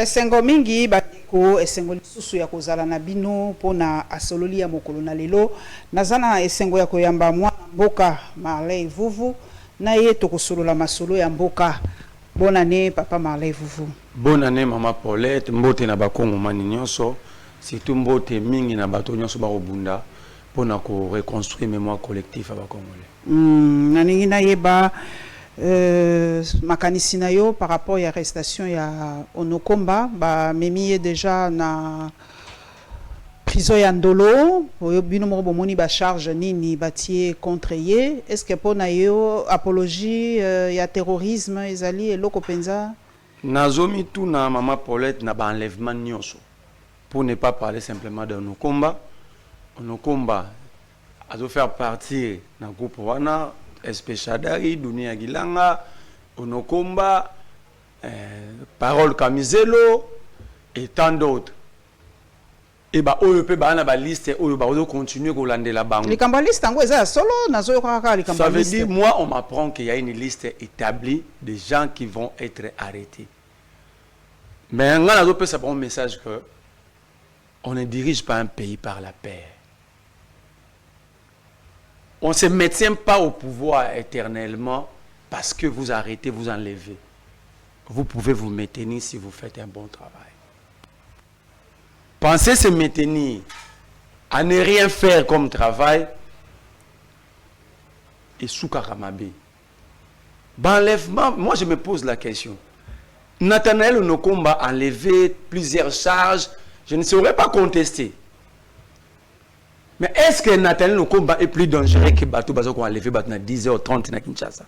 Esengo mingi batiko esengo lisusu ya kozala na bino pona asololi ya mokolo na lelo nazana esengo ya koyamba mwana mboka Marley Vuvu na ye tokosolola masolo ya mboka. Bonne année papa Marley Vuvu. Bonne année maman Paulette, mbote na bakongo mani nyonso, surtout mbote mingi na bato nyonso ba obunda pona ko reconstruire mémoire collective à bakongolais. Naningi na yeba makanisi na yo par rapport à arrestation ya Onokomba ba memi déjà na prison ya Ndolo oyo bino moko bomoni ba charge nini batie contre ye. Est-ce que pona yo apologie ya terrorisme ezali eloko penza nazomi tout na maman Paulette na ba enlèvement nyonso pour ne pas parler simplement de Onokomba. Onokomba azo faire partie na groupe wana Espeshadari, Dunia Gilanga, Onokomba, Parole Kamizelo et tant d'autres. Et bah OEP bah na ba liste OEP bah on continue à lander la banque. Les cambalistes en ça solo nazo kaka les cambalistes. Ça veut dire moi on m'apprend qu'il y a une liste établie de gens qui vont être arrêtés. Mais on a peut ça un message que on ne dirige pas un pays par la paix. On ne se maintient pas au pouvoir éternellement parce que vous arrêtez, vous enlevez. Vous pouvez vous maintenir si vous faites un bon travail. Pensez se maintenir à ne rien faire comme travail et sous Karamabe. L'enlèvement, moi je me pose la question. Nathanaël Onokomba a enlevé plusieurs charges, je ne saurais pas contester. Mais est-ce que Nathanaël Onokomba est plus dangereux que Bato Bazo qu'on a levé à 10h30 à Kinshasa?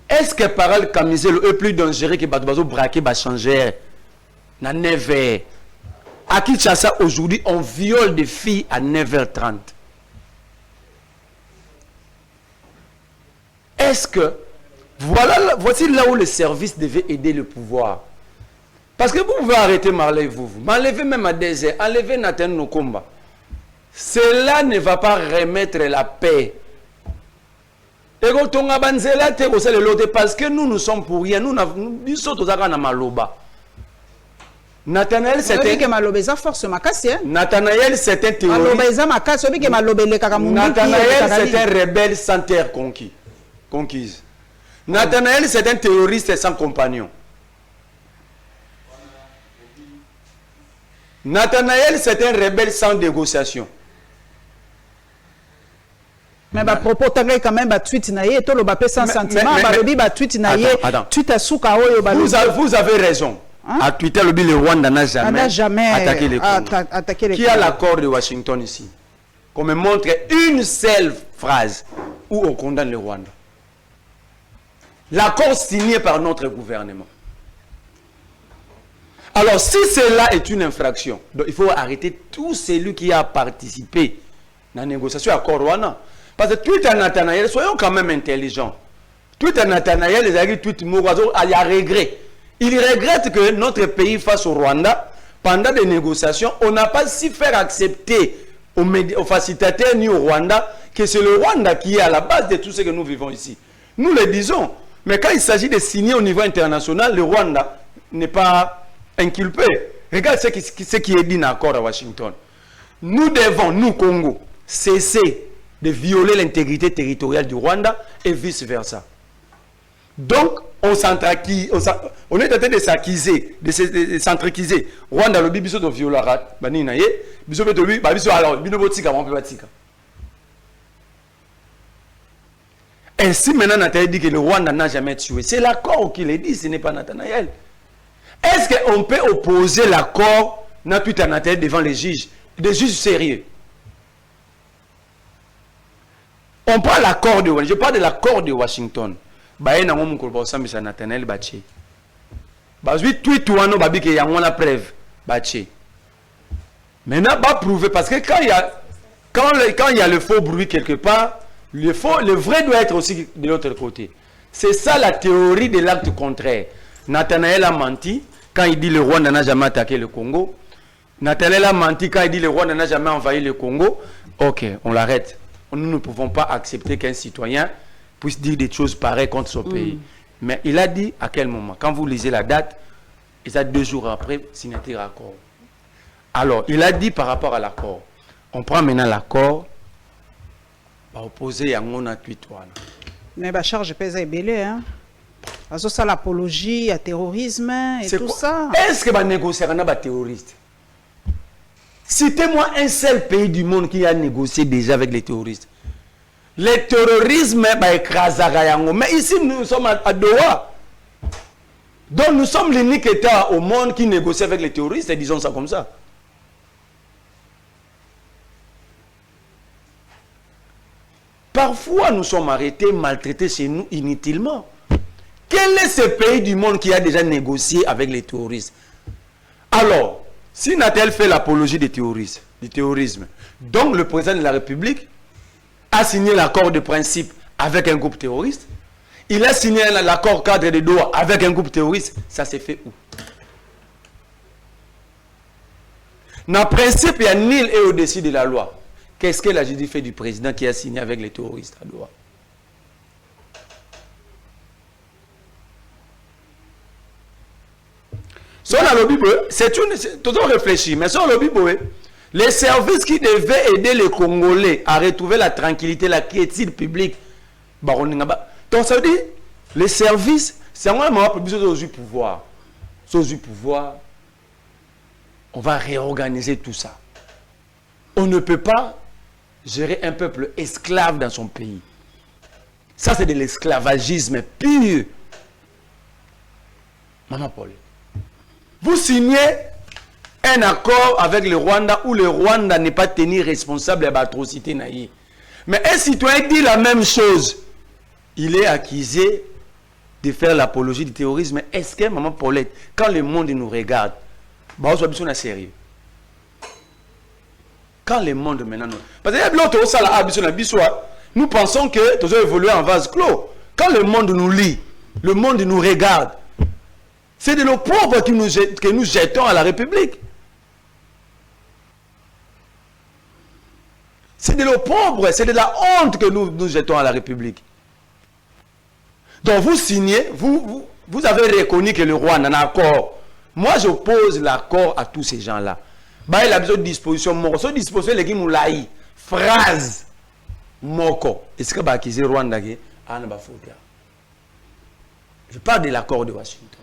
Est-ce que Parole Kamizelo est plus dangereux que Bato Bazo braqué à changer à 9h? À Kinshasa aujourd'hui, on viole des filles à 9h30. Est-ce que voici là où le service devait aider le pouvoir? Parce que vous pouvez arrêter Marley Vuvu, m'enlever même à 2 heures, enlever Nathan Nokomba. Cela ne va pas remettre la paix. Et quand on a banzela te ko sele lote parce que nous sommes pour rien, nous biso tozaka na maloba. Nathanaël c'était que maloba za force makasi hein. Nathanaël c'est un terroriste. Maloba za makasi obi que maloba le kaka mundu. Nathanaël c'est un rebelle sans terre conquise. Nathanaël c'est un terroriste sans compagnon. Nathanaël, c'est un rebelle sans négociation. Mais à propos, tu as quand même un tweet naïe, tu as sans sentiment, tweet naïe, tweet à souka. Vous avez raison. Hein? À Twitter, le Rwanda n'a jamais attaqué les Congo. Qui a l'accord de Washington ici? Qu'on me montre une seule phrase où on condamne le Rwanda. L'accord signé par notre gouvernement. Alors, si cela est une infraction, donc il faut arrêter tout celui qui a participé dans la négociation à Corwana. Parce que tout à Nathanaël, soyons quand même intelligents. Tout à Nathanaël, les amis, tout il y a regret. Il regrette que notre pays face au Rwanda, pendant des négociations, on n'a pas si fait accepter aux facilitateurs ni au Rwanda que c'est le Rwanda qui est à la base de tout ce que nous vivons ici. Nous le disons. Mais quand il s'agit de signer au niveau international, le Rwanda n'est pas inculpé. Regarde ce qui est dit dans l'accord à Washington. Nous devons, nous Congo, cesser de violer l'intégrité territoriale du Rwanda et vice-versa. Donc, on est en train de s'acquiser, de s'entrequiser. Rwanda le biso de viola banina ye, biso de lui, biso alors bino botika on peut batika. Ainsi maintenant Nathanaël dit que le Rwanda n'a jamais tué. C'est l'accord qui le dit, ce n'est pas Nathanaël. Est-ce qu'on peut opposer l'accord Nathanaël devant les juges, des juges sérieux? On parle de l'accord de Washington. Je parle de l'accord de Washington. Maintenant, pas prouver parce que quand il y a le faux bruit quelque part, le vrai doit être aussi de l'autre côté. C'est ça la théorie de l'acte contraire. Nathanaël a menti quand il dit le Rwanda n'a jamais attaqué le Congo. Nathanaël a menti quand il dit le Rwanda n'a jamais envahi le Congo. Ok, on l'arrête. Nous ne pouvons pas accepter qu'un citoyen puisse dire des choses pareilles contre son pays. Mais il a dit à quel moment? Quand vous lisez la date, il y a 2 jours après, signature accord. Alors, il a dit par rapport à l'accord. On prend maintenant l'accord, on va opposer à mon tweet. Mais la charge pèse à ébélé, hein. Ça, l'apologie à terrorisme et tout ça. Est-ce que va négocier avec les terroristes? Citez-moi un seul pays du monde qui a négocié déjà avec les terroristes. Le terrorisme va écraser. Mais ici, nous sommes à Doha. Donc, nous sommes l'unique État au monde qui négocie avec les terroristes, et disons ça comme ça. Parfois, nous sommes arrêtés, maltraités chez nous inutilement. Quel est ce pays du monde qui a déjà négocié avec les terroristes? Alors, si Natel fait l'apologie du terrorisme, donc le président de la République a signé l'accord de principe avec un groupe terroriste, il a signé l'accord cadre de Doha avec un groupe terroriste, ça s'est fait où? Dans le principe, il y a nul et au-dessus de la loi. Qu'est-ce que la justice fait du président qui a signé avec les terroristes à Doha? Sur la lobby, c'est toujours réfléchi, mais sur le lobby, les services qui devaient aider les Congolais à retrouver la tranquillité, la quiétude publique, donc ça veut dire, les services, c'est un moment pour besoin de pouvoir. Sous pouvoir, on va réorganiser tout ça. On ne peut pas gérer un peuple esclave dans son pays. Ça, c'est de l'esclavagisme pur. Maman Paul. Vous signez un accord avec le Rwanda où le Rwanda n'est pas tenu responsable de l'atrocité naïe. Mais un citoyen dit la même chose. Il est accusé de faire l'apologie du terrorisme. Est-ce que, maman Paulette, quand le monde nous regarde, on est sérieux? Quand le monde maintenant nous... Parce que nous pensons que nous avons évolué en vase clos. Quand le monde nous lit, le monde nous regarde, c'est de nos pauvres que nous jetons à la République. C'est de nos pauvres, c'est de la honte que nous jetons à la République. Donc vous signez, vous avez reconnu que le roi n'en a accord. Moi j'oppose l'accord à tous ces gens-là. Bah, il a besoin de disposition moko. So disposition les moulaï. Phrase moko. Est-ce que bah qui Rwanda qui je parle de l'accord de Washington.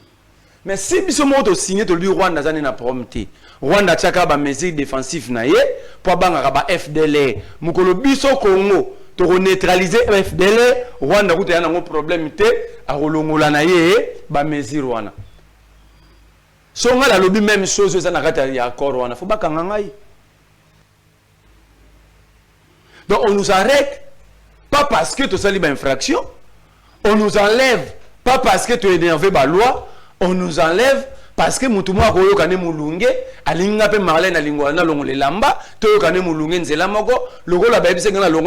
Mais si biso moto signé to lui Rwanda zane na prompté. Rwanda tchaka ba mesure défensif na ye pour banga ba FDL. Mukolo biso Congo to neutraliser FDL. Rwanda ko tena ngo problème té a rolongola na ye ba mesure wana. Si on a la lobby, même chose, ça n'a pas été accord. Il ne faut pas qu'on aille. Donc on nous arrête, pas parce que tu as une infraction. On nous enlève, pas parce que tu es énervé par la loi. On nous enlève parce que nous avons dit que nous avons Marlène Alingouana, nous lamba, tu as dit que nous avons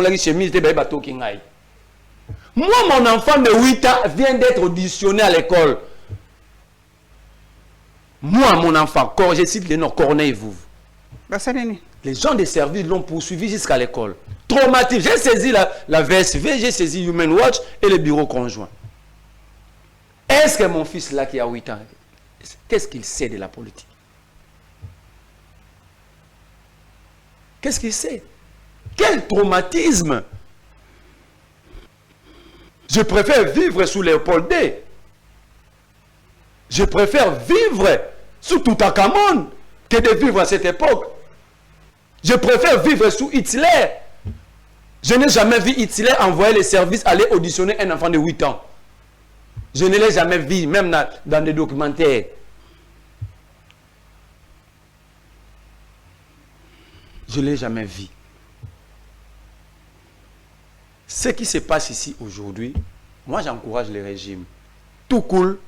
moi, mon enfant de 8 ans vient d'être auditionné à l'école. Moi, mon enfant, je cite les noms, Corneille, vous. Les gens des services l'ont poursuivi jusqu'à l'école. Traumatisé. J'ai saisi la VSV, j'ai saisi Human Watch et le bureau conjoint. Est-ce que mon fils là qui a 8 ans, qu'est-ce qu'il sait de la politique? Qu'est-ce qu'il sait? Quel traumatisme! Je préfère vivre sous Léopold II. Je préfère vivre sous Toutankhamon que de vivre à cette époque. Je préfère vivre sous Hitler. Je n'ai jamais vu Hitler envoyer les services aller auditionner un enfant de 8 ans. Je ne l'ai jamais vu, même dans des documentaires. Je ne l'ai jamais vu. Ce qui se passe ici aujourd'hui, moi j'encourage le régime. Tout coule.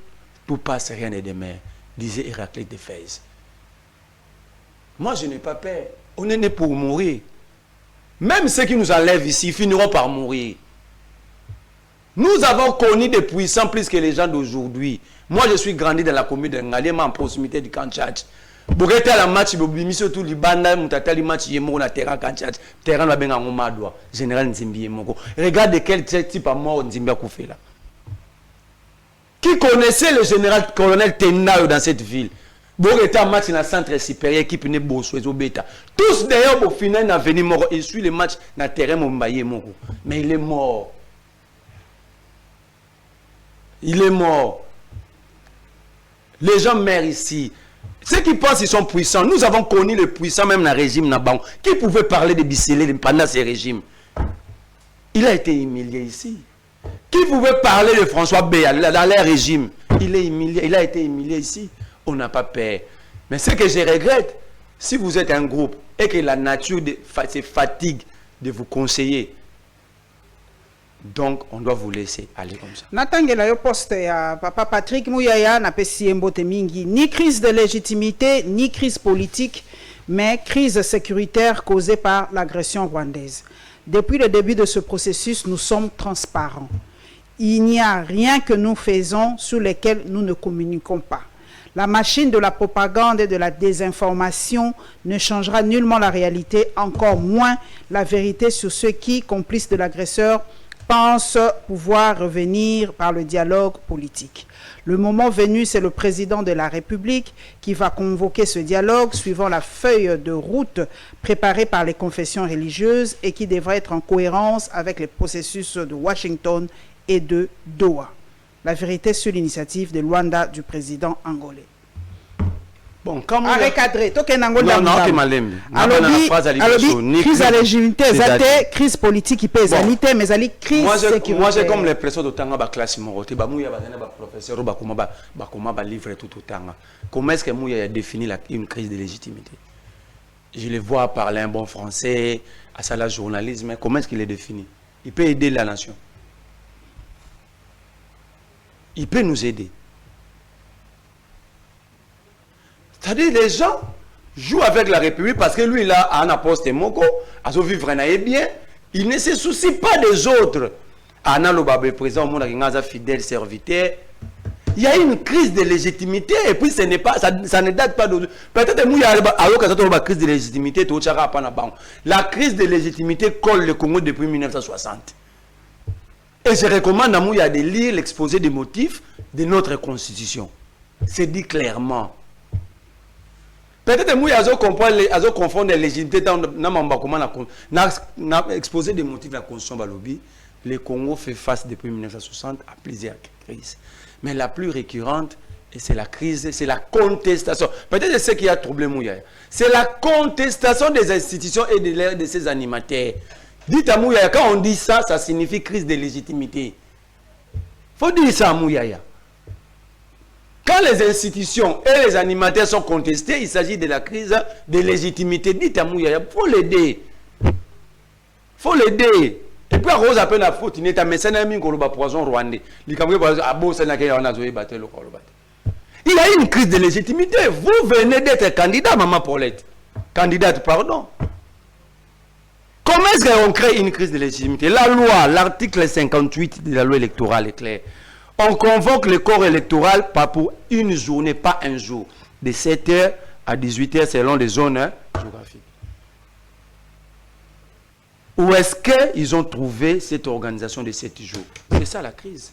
Tout passe, rien n'est demain, disait Héraclite d'Éphèse. Moi, je n'ai pas peur. On est né pour mourir. Même ceux qui nous enlèvent ici finiront par mourir. Nous avons connu des puissants plus que les gens d'aujourd'hui. Moi, je suis grandi dans la commune de Ngalema en proximité du Kanchach. Bogeta la match, surtout les bandes, les matchs, na terrain Kanchach, terrain la benga ngomadwa, général Nzimbi Moko. Regarde quel type de mort Nzimbi a fait là. Qui connaissait le général colonel Tenao dans cette ville? Bon, il était en match dans le centre supérieur, équipe n'est beau, bêta. Tous d'ailleurs, au final, il a venu mort. Il suit le match dans le terrain, mais il est mort. Il est mort. Les gens meurent ici. Ceux qui pensent qu'ils sont puissants, nous avons connu les puissants même dans le régime Nabang. Qui pouvait parler de Bissélé pendant ces régimes? Il a été humilié ici. Qui pouvait parler de François Béa dans leur régime? Il a été humilié ici. On n'a pas peur. Mais ce que je regrette, si vous êtes un groupe et que la nature se fatigue de vous conseiller, donc on doit vous laisser aller comme ça. Natangela yo poste ya papa Patrick Mouyaya na pesi mbote mingi, ni crise de légitimité ni crise politique, mais crise sécuritaire causée par l'agression rwandaise. Depuis le début de ce processus, nous sommes transparents. Il n'y a rien que nous faisons sur lequel nous ne communiquons pas. La machine de la propagande et de la désinformation ne changera nullement la réalité, encore moins la vérité sur ceux qui, complices de l'agresseur, pensent pouvoir revenir par le dialogue politique. Le moment venu, c'est le président de la République qui va convoquer ce dialogue suivant la feuille de route préparée par les confessions religieuses et qui devrait être en cohérence avec les processus de Washington et de Doha. La vérité sur l'initiative de Luanda du président angolais. Bon, comme recadré, toke nangola. Non, que malem. Alobi, crise à légitimité, zate, crise politique, il peut zalité, mais zali crise sécuritaire. Moi, j'ai comme l'impression de tanga ba classe morote, ba mouya ba professeur, ba comment ba livre tout tanga. Comment est-ce que mouya a défini une crise de légitimité? Je le vois parler un bon français, à ça la journalisme, comment est-ce qu'il est défini? Il peut aider la nation. Il peut nous aider. C'est-à-dire les gens jouent avec la République parce que lui, il a un poste moko, à son vivre bien, il ne se soucie pas des autres. Anna Lobabe, président, mon fidèle serviteur. Il y a une crise de légitimité et puis ce n'est pas, ça ne date pas de. Peut-être que il y a une crise de légitimité. La crise de légitimité colle le Congo depuis 1960. Et je recommande à Mouya de lire l'exposé des motifs de notre constitution. C'est dit clairement. Peut-être que Mouya a confondre les légitimités dans l'exposé des motifs de la constitution Balobi. Le Congo fait face depuis 1960 à plusieurs crises. Mais la plus récurrente, c'est la crise, c'est la contestation. Peut-être ce qui a troublé Mouya. C'est la contestation des institutions et de ses animateurs. Dites à Mouyaya, quand on dit ça, ça signifie crise de légitimité. Il faut dire ça à Mouyaya. Quand les institutions et les animateurs sont contestés, il s'agit de la crise de légitimité. Dites à Mouyaya, il faut l'aider. Il faut l'aider. Et puis, à Rose, à peine la faute, il est un médecin ami qui a poison rwandais. Il y a une crise de légitimité. Vous venez d'être candidat, Maman Paulette. Candidate, pardon. Comment est-ce qu'on crée une crise de légitimité? La loi, l'article 58 de la loi électorale est clair. On convoque le corps électoral pas pour une journée, pas un jour. De 7h à 18h selon les zones géographiques. Où est-ce qu'ils ont trouvé cette organisation de 7 jours? C'est ça la crise.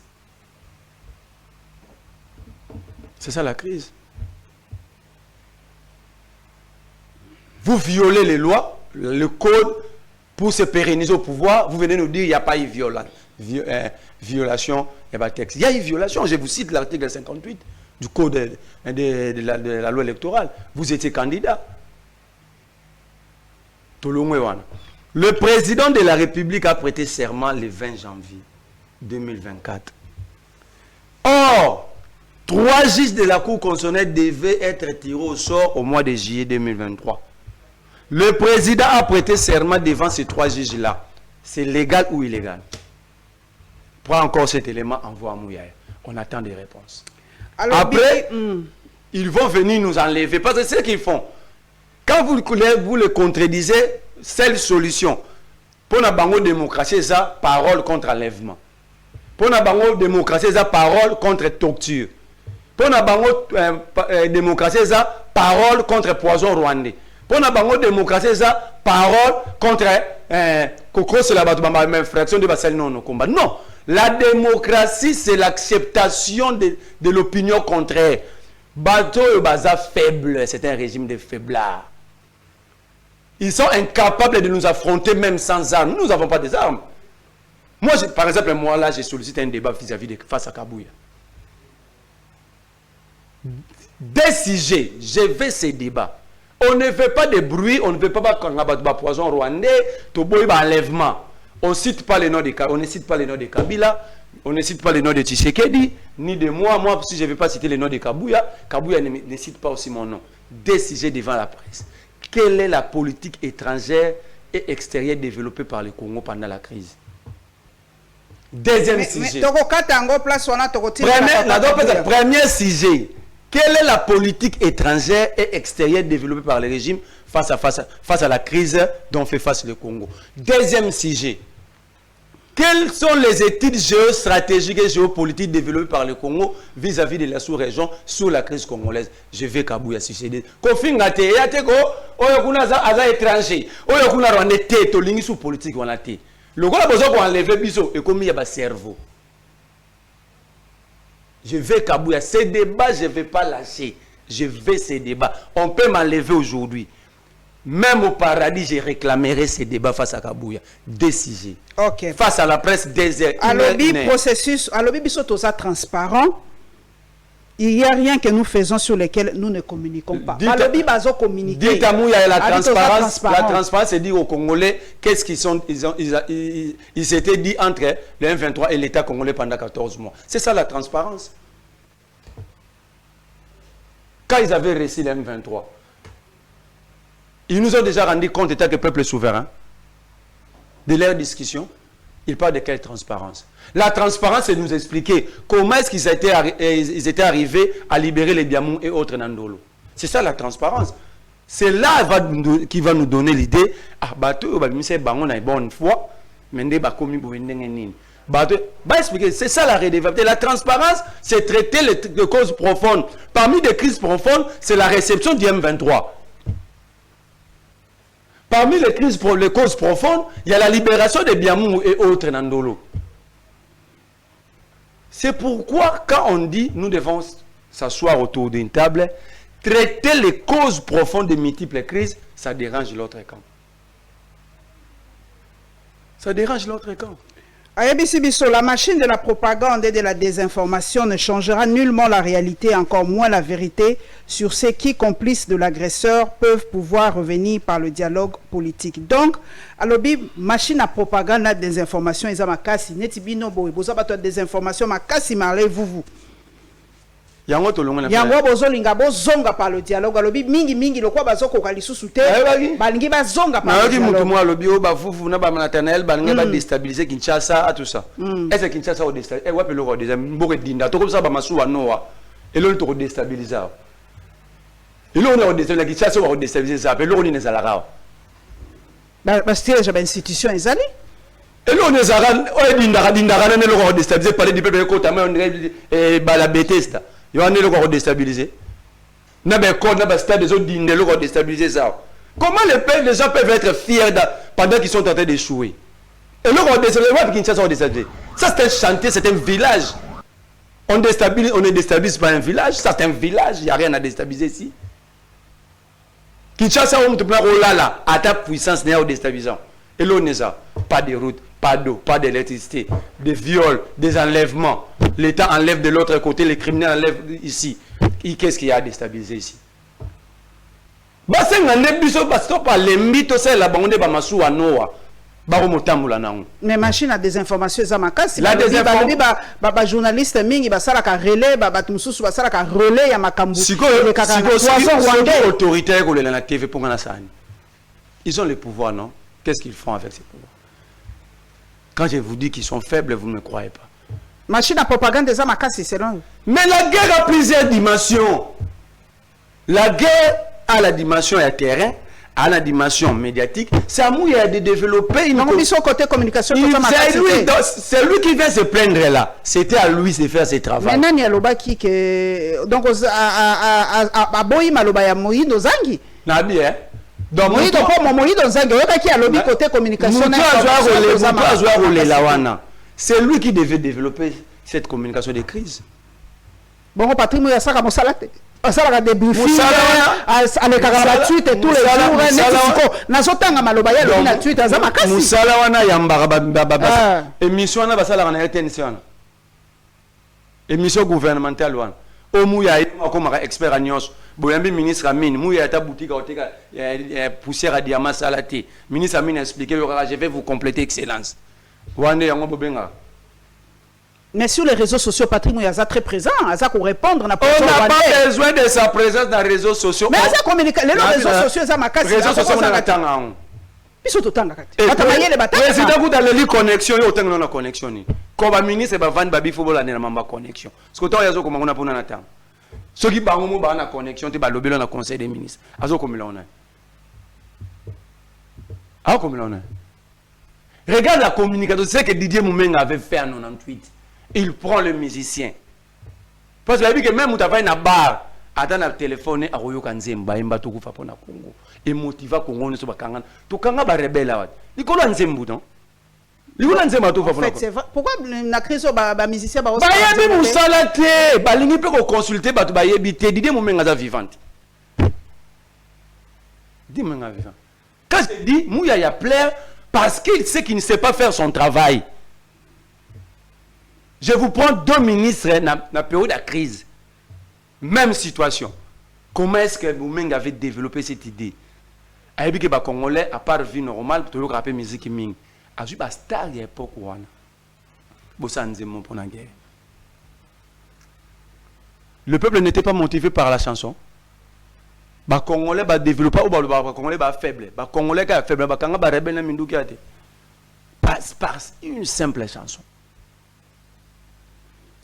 C'est ça la crise. Vous violez les lois, le code. Pour se pérenniser au pouvoir, vous venez nous dire qu'il n'y a pas eu violation, il n'y a pas de texte. Il y a eu violation, je vous cite l'article 58 du code de la loi électorale. Vous étiez candidat. Le président de la République a prêté serment le 20 janvier 2024. Or, 3 juges de la Cour constitutionnelle devaient être tirés au sort au mois de juillet 2023. Le président a prêté serment devant ces 3 juges-là. C'est légal ou illégal? Prends encore cet élément, envoie à Mouyaya. On attend des réponses. Alors, après, ils vont venir nous enlever. Parce que c'est ce qu'ils font. Quand vous le contredisez, seule solution. Pour la bango démocratie, ça, parole contre enlèvement. Pour la bango démocratie, ça, parole contre torture. Pour la bango démocratie, ça, parole contre poison rwandais. Pour la bango démocratie, ça, parole contre fraction de Bassel non combat. Non, La démocratie, c'est l'acceptation de l'opinion contraire. Bateau et Baza faible, c'est un régime de faiblards. Ils sont incapables de nous affronter même sans armes. Nous n'avons pas des armes. Moi, par exemple, moi là, j'ai sollicité un débat vis-à-vis de face à Kabouya. Décidé, je veux ces débats. On ne veut pas de bruit, on ne veut pas poison rwandais, enlèvement. On ne cite pas les noms de Kabila, on ne cite pas les noms de Tshisekedi, ni de moi. Moi, si je ne vais pas citer les noms de Kabouya, Kabouya ne cite pas aussi mon nom. Décidé devant la presse. Quelle est la politique étrangère et extérieure développée par le Congo pendant la crise? Deuxième sujet. Premier sujet. Quelle est la politique étrangère et extérieure développée par le régime face à la crise dont fait face le Congo? Deuxième sujet. Quelles sont les études géostratégiques et géopolitiques développées par le Congo vis-à-vis de la sous-région sur la crise congolaise? Je vais Kabouya succéder. Kofi Ngate, Yateko, Oyokuna Aza étranger, Oyokuna Rwandais, Tolingi sous politique, on a été. Le gars a besoin qu'on enlève Biso et comme il y a un cerveau. Je vais Kabouya. Ces débats, je ne vais pas lâcher. Je vais ces débats. On peut m'enlever aujourd'hui. Même au paradis, je réclamerai ces débats face à Kabouya. Décisé. Ok. Face à la presse désert. Alors, le processus, alors, tout ça transparent. Il n'y a rien que nous faisons sur lequel nous ne communiquons pas. Dites à Mouya, la transparence. La transparence, c'est dire aux Congolais qu'est-ce qu'ils sont. Ils s'étaient dit entre le M23 et l'État congolais pendant 14 mois. C'est ça la transparence. Quand ils avaient réussi le M23, ils nous ont déjà rendu compte état que le peuple est souverain. De leur discussion, ils parlent de quelle transparence? La transparence, c'est nous expliquer comment est-ce qu'ils étaient arrivés à libérer les Biamou et autres Nandolo. C'est ça la transparence. C'est là qui va nous donner l'idée. Ah, c'est bonne foi, mais c'est ça la redevabilité. La transparence, c'est traiter les causes profondes. Parmi les crises profondes, c'est la réception du M23. Parmi les causes profondes, il y a la libération des Biamou et autres Nandolo. C'est pourquoi, quand on dit nous devons s'asseoir autour d'une table, traiter les causes profondes des multiples crises, ça dérange l'autre camp. Ça dérange l'autre camp. Ayebisi Biso, la machine de la propagande et de la désinformation ne changera nullement la réalité, encore moins la vérité, sur ce qui, complices de l'agresseur, peuvent pouvoir revenir par le dialogue politique. Donc, alobi machine à propagande, la désinformation, ils ont makasi, netibino boy, boza bato désinformation, makasi marley vous. Yango tolonga yango bozo linga bozonga par le dialogue, alobi mingi lokwa bazoko kalisusu te, balingi bazonga par le dialogue. Mutu mo alobi o ba fufu na ba maternel balinga ba déstabiliser Kinshasa à tout ça. Est-ce que Kinshasa o déstabiliser? Wapi loko mboko dinda to comme ça ba masuwa noa. Et là to déstabiliser. Et là on a déstabiliser Kinshasa o déstabiliser ça, et là on est ezalaka. Parce que j'ai une institution ezali. Et là on est ezalaka, o dinda na loko déstabiliser parler du peuple ko tama on bala betesta. Il y a un déstabilisé. Il y a un stade des autres qui déstabiliser ça. Comment les gens peuvent être fiers pendant qu'ils sont en train d'échouer? Et là, on déstabilise. Ça, c'est un chantier, c'est un village. On ne déstabilise pas un village. Ça, c'est un village. Il n'y a rien à déstabiliser ici. Kinshasa, on est là, à ta puissance, n'est pas déstabilisant. Et là, on est ça. Pas de route, pas d'eau, pas d'électricité, des viols, des enlèvements. L'État enlève de l'autre côté, les criminels enlèvent ici. Qu'est-ce qu'il y a à déstabiliser ici? Mais machine à désinformation, la journaliste mingi basalaka relais, batumsusu basalaka relais ya makambu. Autoritaire la TV pour ils ont le pouvoir, non? Qu'est-ce qu'ils font avec ces pouvoirs? Quand je vous dis qu'ils sont faibles, vous ne me croyez pas. Machine à propagande des amakasi, c'est long. Mais la guerre a plusieurs dimensions. La guerre a la dimension à terrain, a la dimension médiatique. C'est à nous de développer une... côté communication. C'est lui qui vient se plaindre là. C'était à lui de faire ses travaux. Maintenant, il y a l'oba qui... Donc, à Boyi Maloba ya Moïdo Zangi. Nabi, hein? Donc, Moïdo Zangi, il y a l'obi côté communication. C'est lui qui devait développer cette communication de crise. Bon, Patrick Mouya Saka Mosalate. Ça la débriefing avec la tweet et tous les jours nazotanga maloba ya le na tweet za makasi musala wana yambara émission wana basala na RTNC wana émission gouvernementale wana o muya akoma expert a nyonso boyambi ministre Amine muya ata boutique oteka poussière à diamant salate ministre Amine a expliqué je vais vous compléter excellence wana yango bobenga. Mais sur les réseaux sociaux, Patrick Mouyaza très présent, Aza pour répondre. On n'a pas besoin de sa présence dans les réseaux sociaux. Mais Aza communique, les réseaux sociaux, Aza Makasi. Les réseaux sociaux, on a attend. Ils sont autant d'accord. Président, vous avez les connexions, autant que la connexion. Comme le ministre, va vendre babi football, on a une connexion. Ce que tu as dit, comme on a pour attendre. Ceux qui ont une connexion, tu vas lobby dans le conseil des ministres. Azo comme on a. Ah comme on a. Regarde la communication, c'est ce que Didier Moumenga avait fait en 98. Il prend le musicien. Parce que que même si tu as une barre, attends le téléphone, à Royo Kanzemba, Imba Tokufa pour na Congo. Et motiva Congo ne soit pas Kangan. Tu Kanga ba rebelle là. Nicolas Nzembu non? Nicolas Nzemba Tokufa pour na Congo. Pourquoi la crise ba musicien ba ba yebi musala te, ba lingi pe ko consulter ba to ba yebi te, Didier Moumenga za vivante. Didier Moumenga vivant. Quand je dis Mouya ya plaire parce qu'il sait qu'il ne sait pas faire son travail. Je vous prends 2 ministres dans la période de crise. Même situation. Comment est-ce que Moumenga avait développé cette idée? Il dit que les Congolais, à part vie normale, pour le rapper musique, il y a des stars à l'époque. Le peuple n'était pas motivé par la chanson. Les Congolais ne développaient pas, les Congolais sont faibles. Les Congolais sont faibles, les Congolais sont rebelles. Par une simple chanson.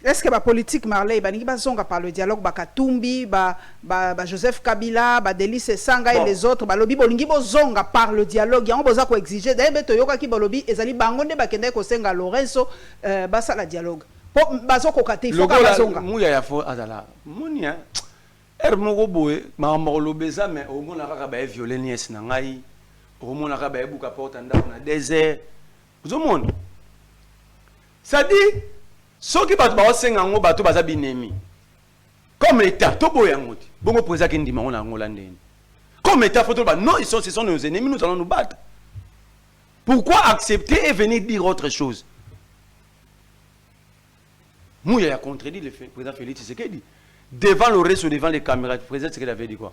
Est-ce que la politique Marley par le dialogue Bakatumbi, Joseph Kabila, Délice Sanga et les autres, lobby bolingi zonga par le dialogue, yango boza ko exiger d'ailleurs toyoka ki lobby ezali bangonde bakende ko senga Lorenzo basa la dialogue. Po bazo ko kate il faut ka bazonga. Muya ya fo azala. Munia moko boye ma lobeza mais au mona kaka ba violer nièce na ngai. Au mona kaka ba buka porte ndako na désert. Vous monde. Ça dit ceux qui battent ba senga ngo bato baza binemi. Comme état to boya ngoti. Bongo président ki ndima ona ngola ndeni. Comme état faut ba non ce sont nos ennemis, nous allons nous battre. Pourquoi accepter et venir dire autre chose? Mouya a contredit le président Félix Tshisekedi. Devant Lorenzo, devant les caméras, le président Tshisekedi avait dit quoi?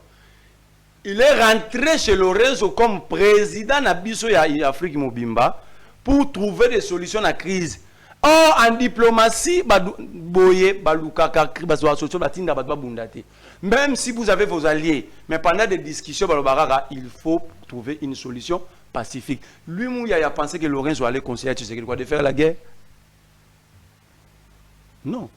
Il est rentré chez Lorenzo comme président d'Abisso et Afrique Mobimba pour trouver des solutions à la crise. Or, en diplomatie, même si vous avez vos alliés, mais pendant des discussions, il faut trouver une solution pacifique. Lui, Mouya a pensé que Lorenzo allait conseiller Tshisekedi de faire la guerre. Non.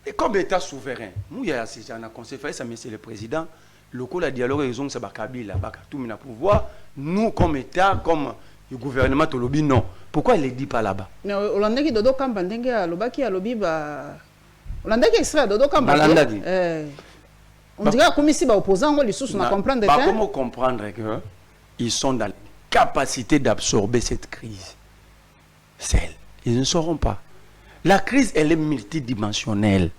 Et comme État souverain, Mouya a conseillé ça, mais c'est le président. Le dialogue, ils ont Kabila, tout le pouvoir. Nous, comme État, comme le gouvernement, non. Pourquoi il ne le dit pas là-bas? Mais Hollande qui dodo kamba ndenge ya lobaki ya lobi ba Hollande qui extrait dodo kamba. On dirait comme ici ba opposant ngo lisusu na comprendre que comment comprendre que ils sont dans la capacité d'absorber cette crise. Celle, ils ne sauront pas. La crise elle est multidimensionnelle.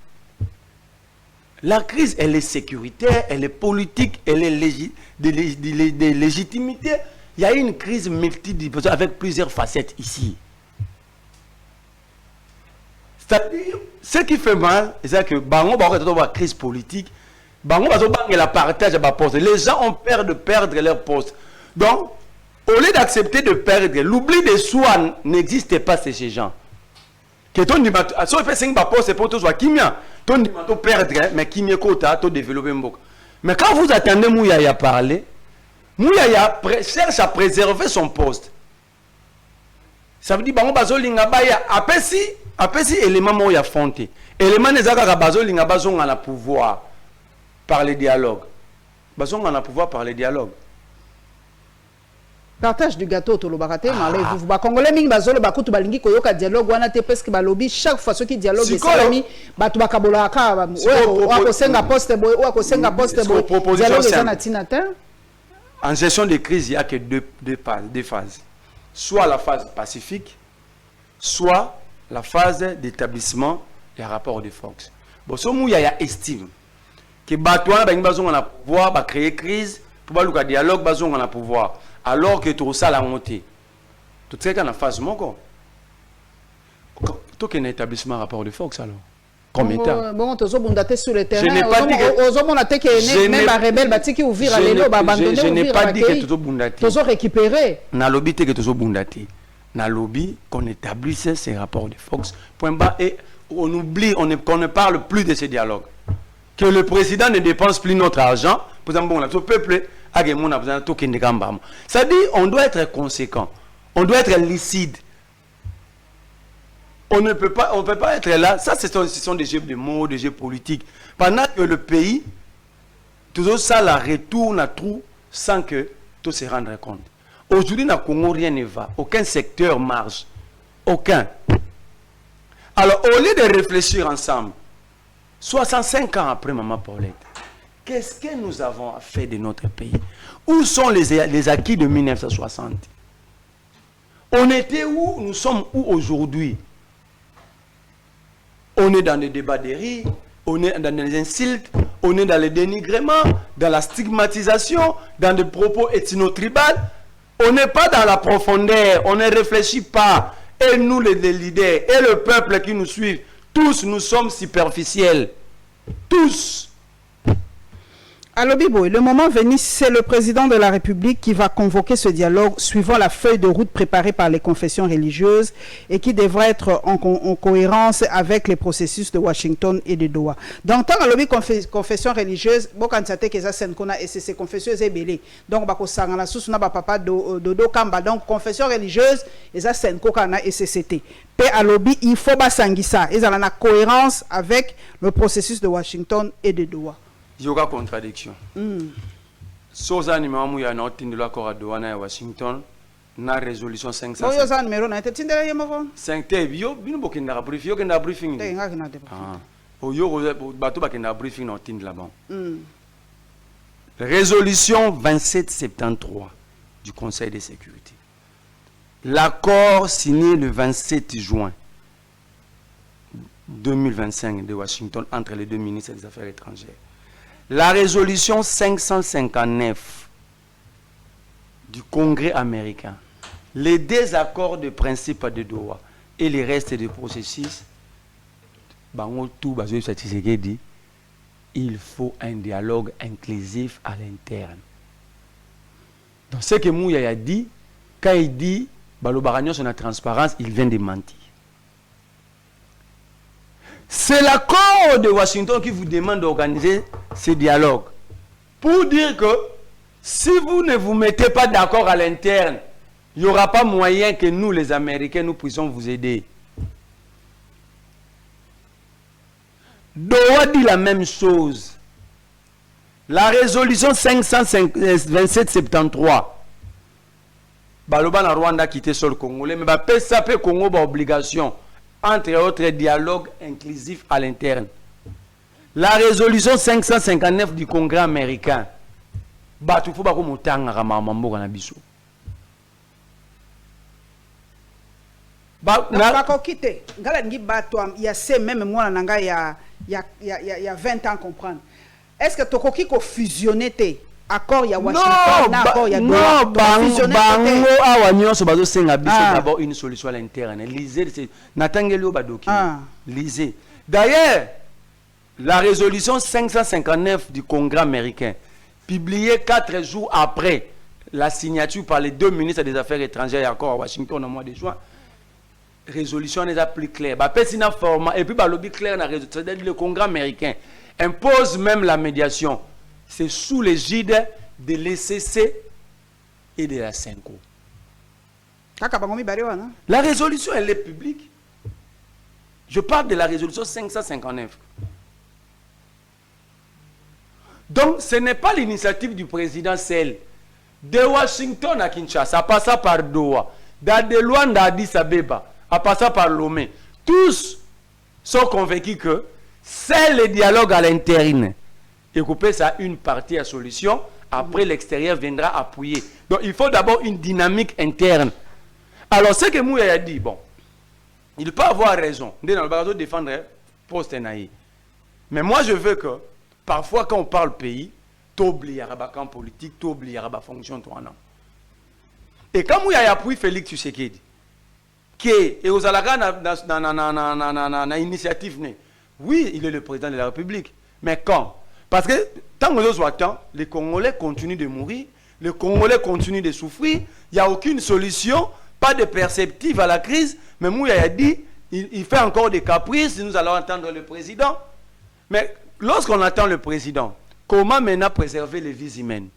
La crise elle est sécuritaire, elle est politique, elle est de légitimité. Il y a une crise multidimensionnelle avec plusieurs facettes ici. C'est-à-dire, ce qui fait mal, c'est que Bango va crise politique, Bango va la partage à poste. Les gens ont peur de perdre leur poste. Donc, au lieu d'accepter de perdre, l'oubli de soi n'existe pas chez ces gens. Que ton dimato, si on fait 5 poste, c'est pour toi, Kimia, ton dimato perdre, mais Kimia Kota, ton développer un peu. Mais quand vous attendez Mouya parler, Mouya cherche à préserver son poste. Ça veut dire que Bazolinga Baya apesi élément Mouya fonté. Élément Nezaka Bazolinga Bazon a pouvoir par le dialogue. Bazon a pouvoir par le dialogue. Partage du gâteau to lo bakate malé vous ba congolais mingi bazolo bakutu balingi koyoka dialogue wana te parce que ba lobby chaque fois ceux qui dialogue esalami batu bakabola ka wa ko senga poste boy wa ko senga poste boy dialogue ezana tinata. En gestion de crise, il n'y a que deux phases. Soit la phase pacifique, soit la phase d'établissement des rapports de force. Bon, ce il y a estime que Batouan a pouvoir va créer crise pour le dialogue on a pouvoir alors que tout ça la montée. Tout ça en phase mon corps. Tout qu'un établissement rapport de force alors. Combien de temps? Bon, tu as bondaté sur le terrain. Je n'ai pas dit que même la rebelle bâti qui ouvre à l'élo abandonné. Je n'ai pas dit que tu as bondaté. Tu as récupéré. Na lobby que tu as bondaté. Na lobby qu'on établisse ces rapports de force. Point bas et on oublie, qu'on ne parle plus de ces dialogues. Que le président ne dépense plus notre argent. Pour exemple, bon, là, ce peuple a besoin de tout qui n'est pas. Ça dit, on doit être conséquent. On doit être lucide. On ne peut pas être là. Ça, ce sont des jeux de mots, des jeux politiques. Pendant que le pays, toujours ça, la retourne à tout sans que tout se rende compte. Aujourd'hui, dans le Congo, rien ne va. Aucun secteur marche. Aucun. Alors, au lieu de réfléchir ensemble, 65 ans après Maman Paulette, qu'est-ce que nous avons fait de notre pays? Où sont les acquis de 1960? On était où? Nous sommes où aujourd'hui? On est dans des débats de rire, on est dans des insultes, on est dans le dénigrement, dans la stigmatisation, dans des propos ethno-tribaux. On n'est pas dans la profondeur, on ne réfléchit pas. Et nous, les leaders, et le peuple qui nous suit, tous nous sommes superficiels. Tous. Alors Bibo, le moment venu, c'est le président de la République qui va convoquer ce dialogue suivant la feuille de route préparée par les confessions religieuses et qui devra être en cohérence avec les processus de Washington et de Doha. Dans le temps, la confession religieuse, beaucoup de ces confessions sont belées. Donc, confession religieuse, et ça, c'est un SCCT. Il faut basangisa, ils ont la cohérence avec le processus de Washington et de Doha. Il y aura contradiction. Soza numéro ya na de l'accord à Douane à Washington na résolution 500. Bon, yoza numéro na tete ndele yemo. 5 te bio bino bokenda ka briefing, yo kenda briefing. Te nga kina te. Ah. O yo bato bakenda briefing na tin là-bas. Résolution 2773 du Conseil de sécurité. L'accord signé le 27 juin 2025 de Washington entre les deux ministres des Affaires étrangères. La résolution 559 du Congrès américain, les désaccords de principe de Doha et les restes du processus, il faut un dialogue inclusif à l'interne. Donc ce que Mouya a dit, quand il dit Balobaragnon sur la transparence, il vient de mentir. C'est l'accord de Washington qui vous demande d'organiser ces dialogues. Pour dire que si vous ne vous mettez pas d'accord à l'interne, il n'y aura pas moyen que nous, les Américains, nous puissions vous aider. Doha dit la même chose. La résolution 527-73, Baloba na Rwanda quitté sur le Congolais, mais ça peut Congo ba obligation. Entre autres, dialogue inclusif à l'interne. La résolution 559 du Congrès américain. Il faut il y a ces mêmes mois il y a 20 ans comprendre. Est-ce que tu as fusionné accord il y a Washington, accord il y a d'abord une solution à l'interne. Lisez, lisez. D'ailleurs, la résolution 559 du Congrès américain, publiée 4 jours après la signature par les deux ministres des Affaires étrangères et accord à Washington au mois de juin, résolution n'est pas plus claire. Et puis, lobby clair, le Congrès américain impose même la médiation. C'est sous l'égide de l'ECC et de la CENCO. La résolution, elle est publique. Je parle de la résolution 559. Donc, ce n'est pas l'initiative du président seul. De Washington à Kinshasa, à passer par Doha, de Luanda à Addis Abeba, à passer par Lomé, tous sont convaincus que c'est le dialogue à l'interne. Et couper ça une partie à solution, après l'extérieur viendra appuyer. Donc il faut d'abord une dynamique interne. Alors ce que Mouya a dit, bon, il peut avoir raison. On dans le bagazo défendre poste naï. Mais moi, je veux que, parfois, quand on parle pays, t'oublies le camp politique, t'oublies la fonction, toi, non. Et quand il y a appuyé Félix Tshisekedi, qui est aux Alaga dans initiative, oui, il est le président de la République. Mais quand? Parce que tant que nous attendons, les Congolais continuent de mourir, les Congolais continuent de souffrir, il n'y a aucune solution, pas de perceptive à la crise. Mais Mouya a dit, il fait encore des caprices, nous allons entendre le président. Mais lorsqu'on attend le président, comment maintenant préserver les vies humaines?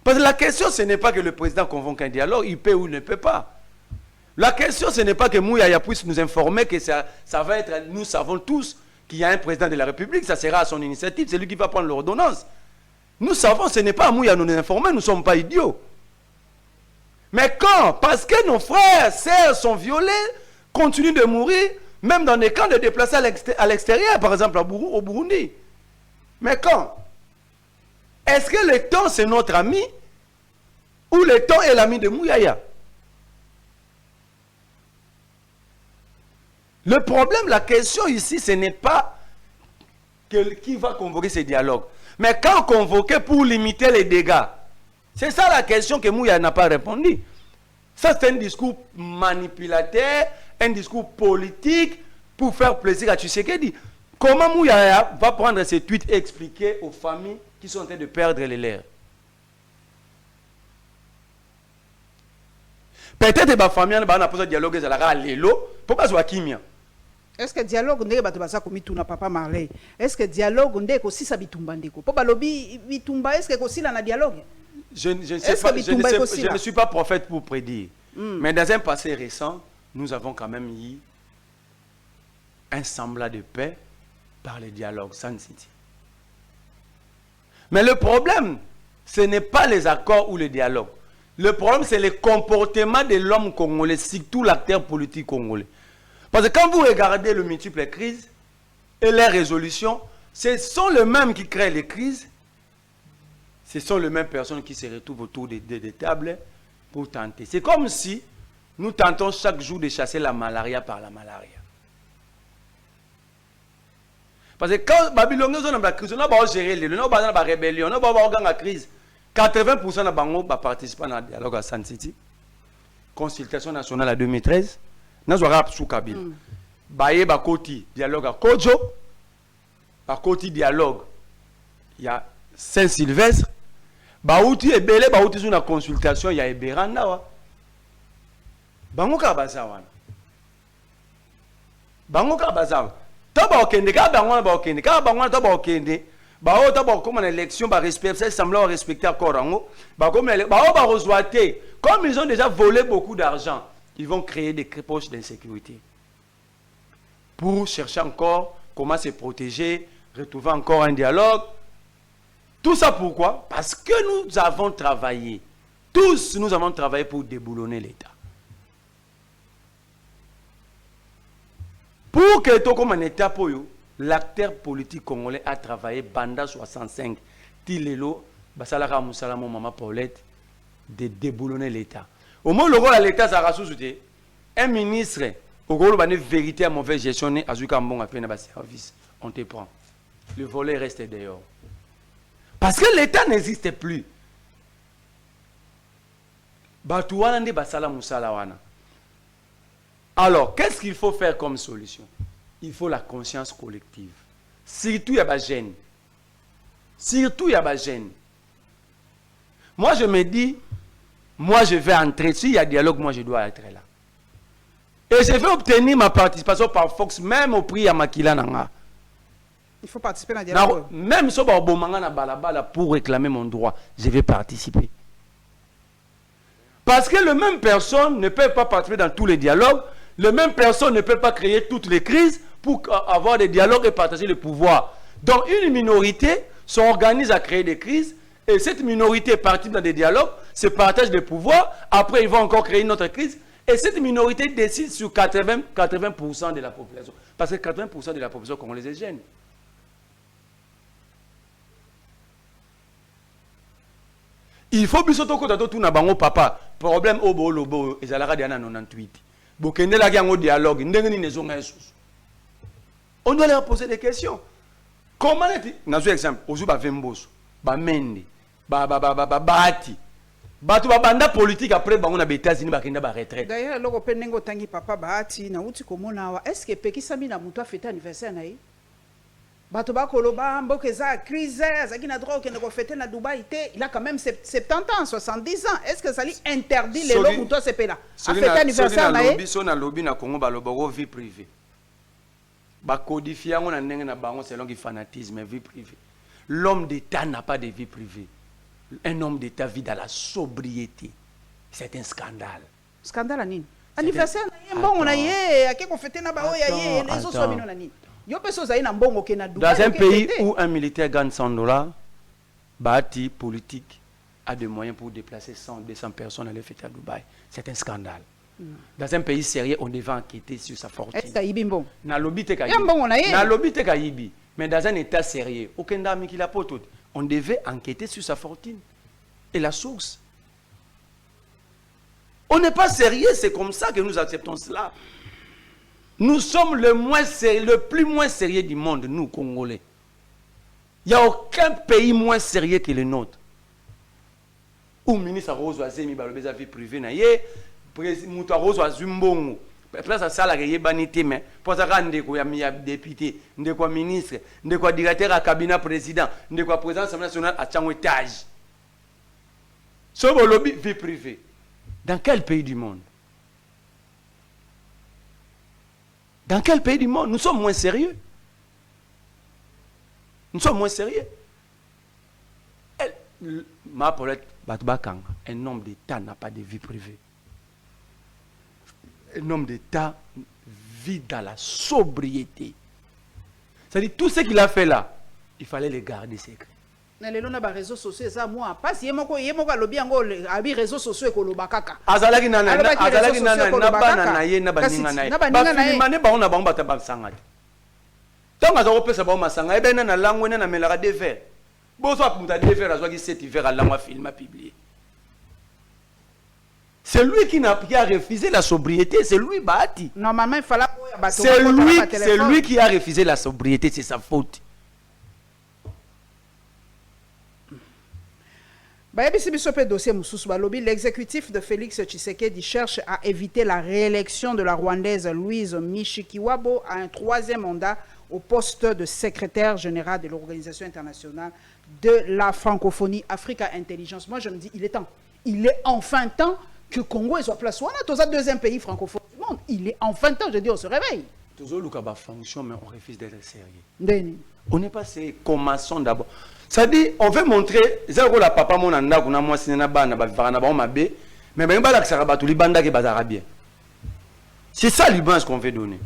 Parce que la question, ce n'est pas que le président convoque un dialogue, il peut ou ne peut pas. La question, ce n'est pas que Mouya puisse nous informer que ça va être, nous savons tous qu'il y a un président de la République, ça sera à son initiative, c'est lui qui va prendre l'ordonnance. Nous savons, ce n'est pas à Mouya de nous informer, nous ne sommes pas idiots. Mais quand? Parce que nos frères, sœurs sont violés, continuent de mourir, même dans des camps de déplacés à l'extérieur, par exemple au Burundi. Mais quand? Est-ce que le temps c'est notre ami ou le temps est l'ami de Mouyaya? Le problème, la question ici, ce n'est pas qui va convoquer ces dialogues. Mais quand convoquer pour limiter les dégâts? C'est ça la question que Mouyaya n'a pas répondu. Ça, c'est un discours manipulateur, un discours politique pour faire plaisir à Tshisekedi. Comment Mouyaya va prendre ces tweets et expliquer aux familles qui sont en train de perdre les leurs? Peut-être que les familles ont besoin de dialogue avec Lelo. Pourquoi ce Kimia? Est-ce que dialogue ndé bato baza komitu na papa Marley? Est-ce que dialogue ndé ko sisa bitumba ndeko? Po balobi bitumba est-ce que ko sila na dialogue? Je ne suis pas prophète pour prédire. Mais dans un passé récent, nous avons quand même eu un semblant de paix par le dialogue Sun City. Mais le problème, ce n'est pas les accords ou le dialogue. Le problème, c'est le comportement de l'homme congolais, surtout l'acteur politique congolais. Parce que quand vous regardez les multiples crises et les résolutions, ce sont les mêmes qui créent les crises. Ce sont les mêmes personnes qui se retrouvent autour des tables pour tenter. C'est comme si nous tentons chaque jour de chasser la malaria par la malaria. Parce que quand Babylone est dans la crise, on a géré les on a la rébellion, on a organisé la crise. 80% de Bango participent à dialogue à Sun City. Consultation nationale en 2013. Nous avons sous Kabila. Baye Bakoti, dialogue à Kojo. Bakoti, dialogue. Il y a Saint-Sylvestre. Baouti et Belé, Baouti sur la consultation, il y a Eberanda. Bango Kabazawan. Bango Kabazawan. Taba okende, ka bango ba okende, ka bango taba okende. Ba o taba comme en élection, ba respecter, semblant respecter encore rango. Ba comme ba rejoiter. Comme ils ont déjà volé beaucoup d'argent, ils vont créer des poches d'insécurité. Pour chercher encore comment se protéger, retrouver encore un dialogue. Tout ça pourquoi? Parce que nous avons travaillé. Tous, nous avons travaillé pour déboulonner l'État. Pour que tout comme un État, l'acteur politique congolais a travaillé pendant 65. Tilelo, Basalara Moussalamo, Maman Paulette, de déboulonner l'État. Au moins, le rôle de l'État, ça a sous-souté. Un ministre, au rôle de vérité à mauvaise gestion, à Zukambon, à peine à service, on te prend. Le volet reste dehors. Parce que l'État n'existe plus. Alors, qu'est-ce qu'il faut faire comme solution? Il faut la conscience collective. Surtout, il y a des gêne. Surtout, il y a des gêne. Moi, je me dis, moi, je vais entrer. S'il y a dialogue, moi, je dois être là. Et je vais obtenir ma participation par Fox, même au prix à Makila Nanga. Il faut participer à la dialogue. Même si je pour réclamer mon droit, je vais participer. Parce que les mêmes personnes ne peuvent pas participer dans tous les dialogues. Les mêmes personnes ne peuvent pas créer toutes les crises pour avoir des dialogues et partager le pouvoir. Donc une minorité s'organise à créer des crises et cette minorité participe dans des dialogues, se partage le pouvoir. Après, ils vont encore créer une autre crise. Et cette minorité décide sur 80% de la population. Parce que 80% de la population congolaise est jeune. Il faut biso to kota to tuna bango papa. Problème au bolobo ezalaka dia na 98. Bokende la yango dialogue ndenge ni nezonga esusu. On doit leur poser des questions. Comment est-il? Nazo exemple, ozu ba vemboso, ba mende, bati. Batu ba banda politique après bango na États-Unis ba kenda ba retraite. D'ailleurs, loko penengo tangi papa bati na uti komona wa. Est-ce que peki sami na muto fête anniversaire na ye? Bato ba koloba mboka za crise, azaki na droit que ne fêter na Dubaï té, il a quand même 70 ans, 70 ans. Est-ce que ça lui interdit les lots muto c'est là? A fêter anniversaire na ye? Biso na lobby na Congo ba lobo vie privée. Ba codifier on na ndenge na bango selon le fanatisme vie privée. L'homme d'État n'a pas de vie privée. Un homme d'État vit dans la sobriété. C'est un scandale. Scandale nini? Anniversaire na ye mbongo na ye, akeko fêter na ba oya ye, les autres mino na nini? Dans un pays où un militaire gagne $100, Bahati politique a des moyens pour déplacer 100, 200 personnes à aller fêter à Dubaï. C'est un scandale. Dans un pays sérieux, on devait enquêter sur sa fortune. Mais dans un état sérieux, aucun dame qui l'a pas tout. On devait enquêter sur sa fortune et la source. On n'est pas sérieux, c'est comme ça que nous acceptons cela. Nous sommes le plus moins sérieux du monde, nous, Congolais. Il n'y a aucun pays moins sérieux que le nôtre. Où le ministre Rose Azemi balobeza vie privée na ye, président Rose Azumbongo. Place à ça la banité mais pour ça ndeko ya député, ndeko ministre, ndeko directeur à cabinet président, ndeko président de l'Assemblée nationale à chango étage. Ce lobby vie privée. Dans quel pays du monde? Dans quel pays du monde? Nous sommes moins sérieux. Nous sommes moins sérieux. Ma Paulette Batubakanga, un homme d'État n'a pas de vie privée. Un homme d'État vit dans la sobriété. C'est-à-dire, tout ce qu'il a fait là, il fallait le garder secret. Na lelo na ba réseaux sociaux eza moi parce yemoko lobi yango abi réseaux sociaux ekoloba kaka azalaki na bana na ye na baninga na ye bafilima ne bango na bango bata basanga te ntango azakopesa bango masanga ebene na lango ene na melaka de verre boso apunta de verre azwaki 7 verre alango afilme a publié. C'est lui qui a refusé la sobriété, c'est lui Bahati. Normalement il fallait c'est lui qui a refusé la sobriété, c'est sa faute. L'exécutif de Félix Tshisekedi cherche à éviter la réélection de la Rwandaise Louise Mushikiwabo à un 3e mandat au poste de secrétaire général de l'Organisation internationale de la francophonie Africa Intelligence. Moi je me dis, il est temps. Il est enfin temps que Congo soit place. On a tous un 2e pays francophone du monde. Il est enfin temps, je dis, on se réveille. Toujours le fonction, mais on refuse d'être sérieux. Deni. On n'est pas sérieux. Commençons d'abord. Ça dit, on veut montrer, c'est la papa mon anda kuna moi sinena bana ba vivana ba mabe, mais ben ba la sera ba tout libanda ke bazara bien. C'est ça l'image qu'on veut donner.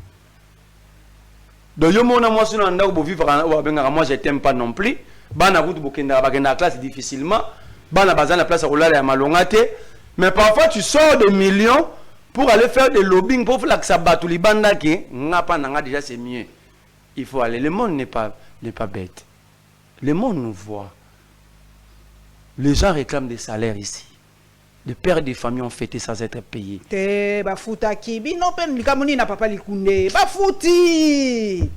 Donc yo mona moi sinena anda ko vivre wa benga moi je t'aime pas non plus. Bana kutu bokenda ba kenda classe difficilement, bana bazana la place à rouler à malongate, mais parfois tu sors des millions pour aller faire des lobbying pour faire que ça bat tout libanda ke ngapa nanga déjà c'est mieux. Il faut aller, le monde n'est pas bête. Le monde nous voit. Les gens réclament des salaires ici. Les pères des familles ont fêté sans être payés. Bafuta kibi non pen likamoni na papa likunde. Bafuti.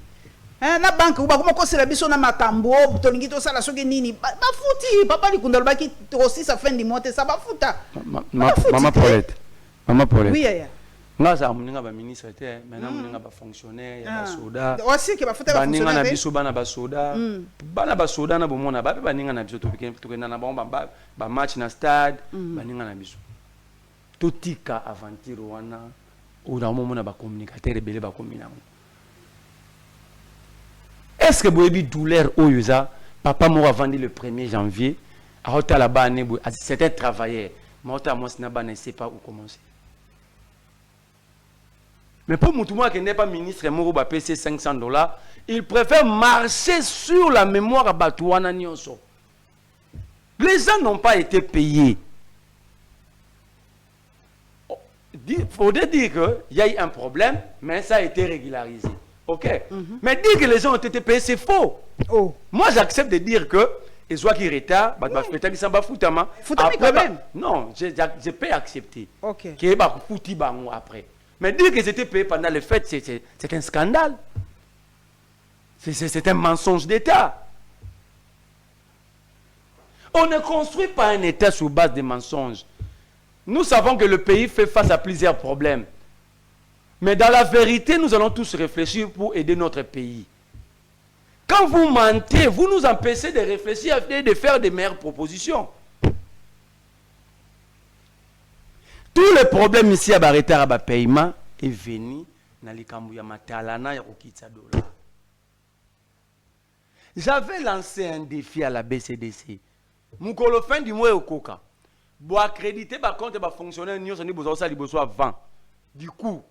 Na banque ou ba comment c'est la biso na makambo tolingi to sala soki nini. Bafuti papa likunde baki aussi sa fin du mois ça bafuta. Maman Paulette. Maman Paulette. Oui ya. Nga za muninga ba ministre te maintenant muninga ba fonctionnaire ya ba soda aussi que ba futa ba fonctionnaire baninga na biso bana ba soda bana ba soda na bomona ba baninga na biso to kena na ba match na stade baninga na biso totika aventure wana ou na momona ba communicateur belé ba kominango. Est-ce que boyebi douleur oyoza papa m'a vendu le 1er janvier à hôtel là bas c'est un travailleur mais hôtel moi na ba ne sait pas où commencer. Mais pour Moutouma qui n'est pas ministre, Moro va payer $500, il préfère marcher sur la mémoire à Batouana Nyonso. Les gens n'ont pas été payés. Il faudrait dire qu'il y a eu un problème, mais ça a été régularisé. Ok. Mais dire que les gens ont été payés, c'est faux. Moi, j'accepte de dire que et soit qui retard, peut-être qu'ils s'en va foutre. Quand même. Non, je peux accepter. Ok. Qui est foutu après. Mais dire que c'était payé pendant les fêtes, c'est un scandale. C'est un mensonge d'État. On ne construit pas un État sur base de mensonges. Nous savons que le pays fait face à plusieurs problèmes. Mais dans la vérité, nous allons tous réfléchir pour aider notre pays. Quand vous mentez, vous nous empêchez de réfléchir et de faire de meilleures propositions. Tous les problèmes ici à Baretara à paiement est venu dans les Kambouya Matalana et Okitsadola. J'avais lancé un défi à la BCDC. Moukolo fin du mois au Coca. Pour accréditer par contre les fonctionnaires nous sommes besoin de avant. Du coup,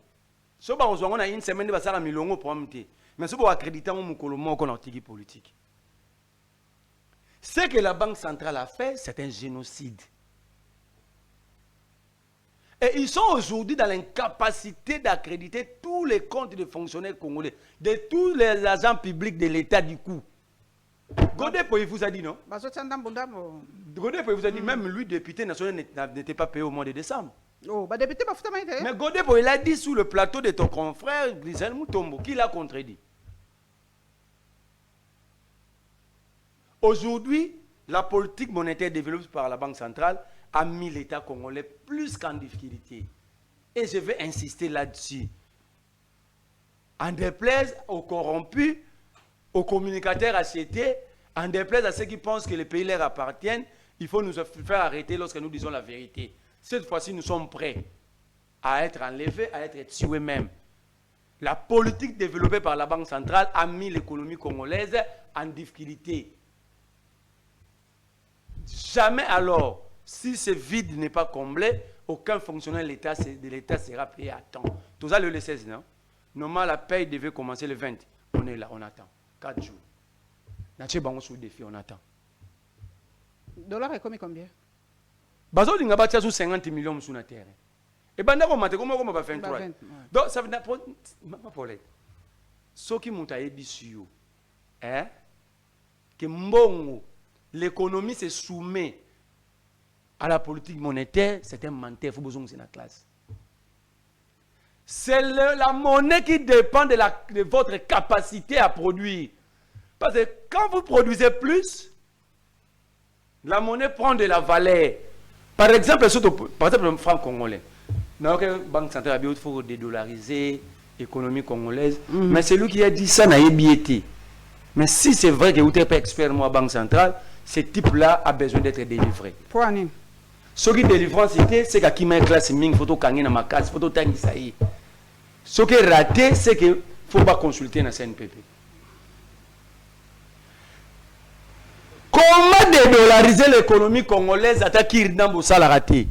si on a une semaine de basara milongo pour amter. Mais si on accréditer mon Moukolo mo qu'on article politique. Ce que la Banque centrale a fait, c'est un génocide. Et ils sont aujourd'hui dans l'incapacité d'accréditer tous les comptes des fonctionnaires congolais, de tous les agents publics de l'État du coup. Godé vous a dit non? Godé vous a dit même lui, député national, n'était pas payé au mois de décembre. Oh, bah député, mais Godé il a dit sur le plateau de ton confrère Grisel Moutombo, qui l'a contredit. Aujourd'hui, la politique monétaire développée par la Banque centrale a mis l'État congolais plus qu'en difficulté. Et je vais insister là-dessus. En déplaise aux corrompus, aux communicateurs achetés, en déplaise à ceux qui pensent que les pays leur appartiennent, il faut nous faire arrêter lorsque nous disons la vérité. Cette fois-ci, nous sommes prêts à être enlevés, à être tués même. La politique développée par la Banque centrale a mis l'économie congolaise en difficulté. Jamais alors, si ce vide n'est pas comblé, aucun fonctionnaire de l'État sera payé à temps. Tout ça, le 16, non? Normalement, la paye devait commencer le 20. On est là, on attend. 4 jours. Naché bango sous défi, on attend. Dollar est combien? Bazo linga batia sous 50 millions sur la terre. Et banda ko mate comment va 23. Donc ça veut dire pas pour les. Ce qui monta ebisio. Hein? Que mbongo l'économie se soumet à la politique monétaire, c'est un menteur, il faut besoin de la classe. C'est la monnaie qui dépend de votre capacité à produire. Parce que quand vous produisez plus, la monnaie prend de la valeur. Par exemple, le franc congolais. Dans la Banque centrale, il faut dédollariser l'économie congolaise. Mais c'est lui qui a dit ça, n'a pas. Mais si c'est vrai que vous n'êtes pas expert moi, Banque centrale, ce type-là a besoin d'être délivré. Pourquoi? Ce qui est délivrant, c'est que qui m'a classe ming, photo kangé dans ma case, photo tangi ça y. Ce qui est raté, c'est qu'il ne faut pas consulter dans CNPP. Comment dédollariser l'économie congolaise à Takir Nambosa l'a raté?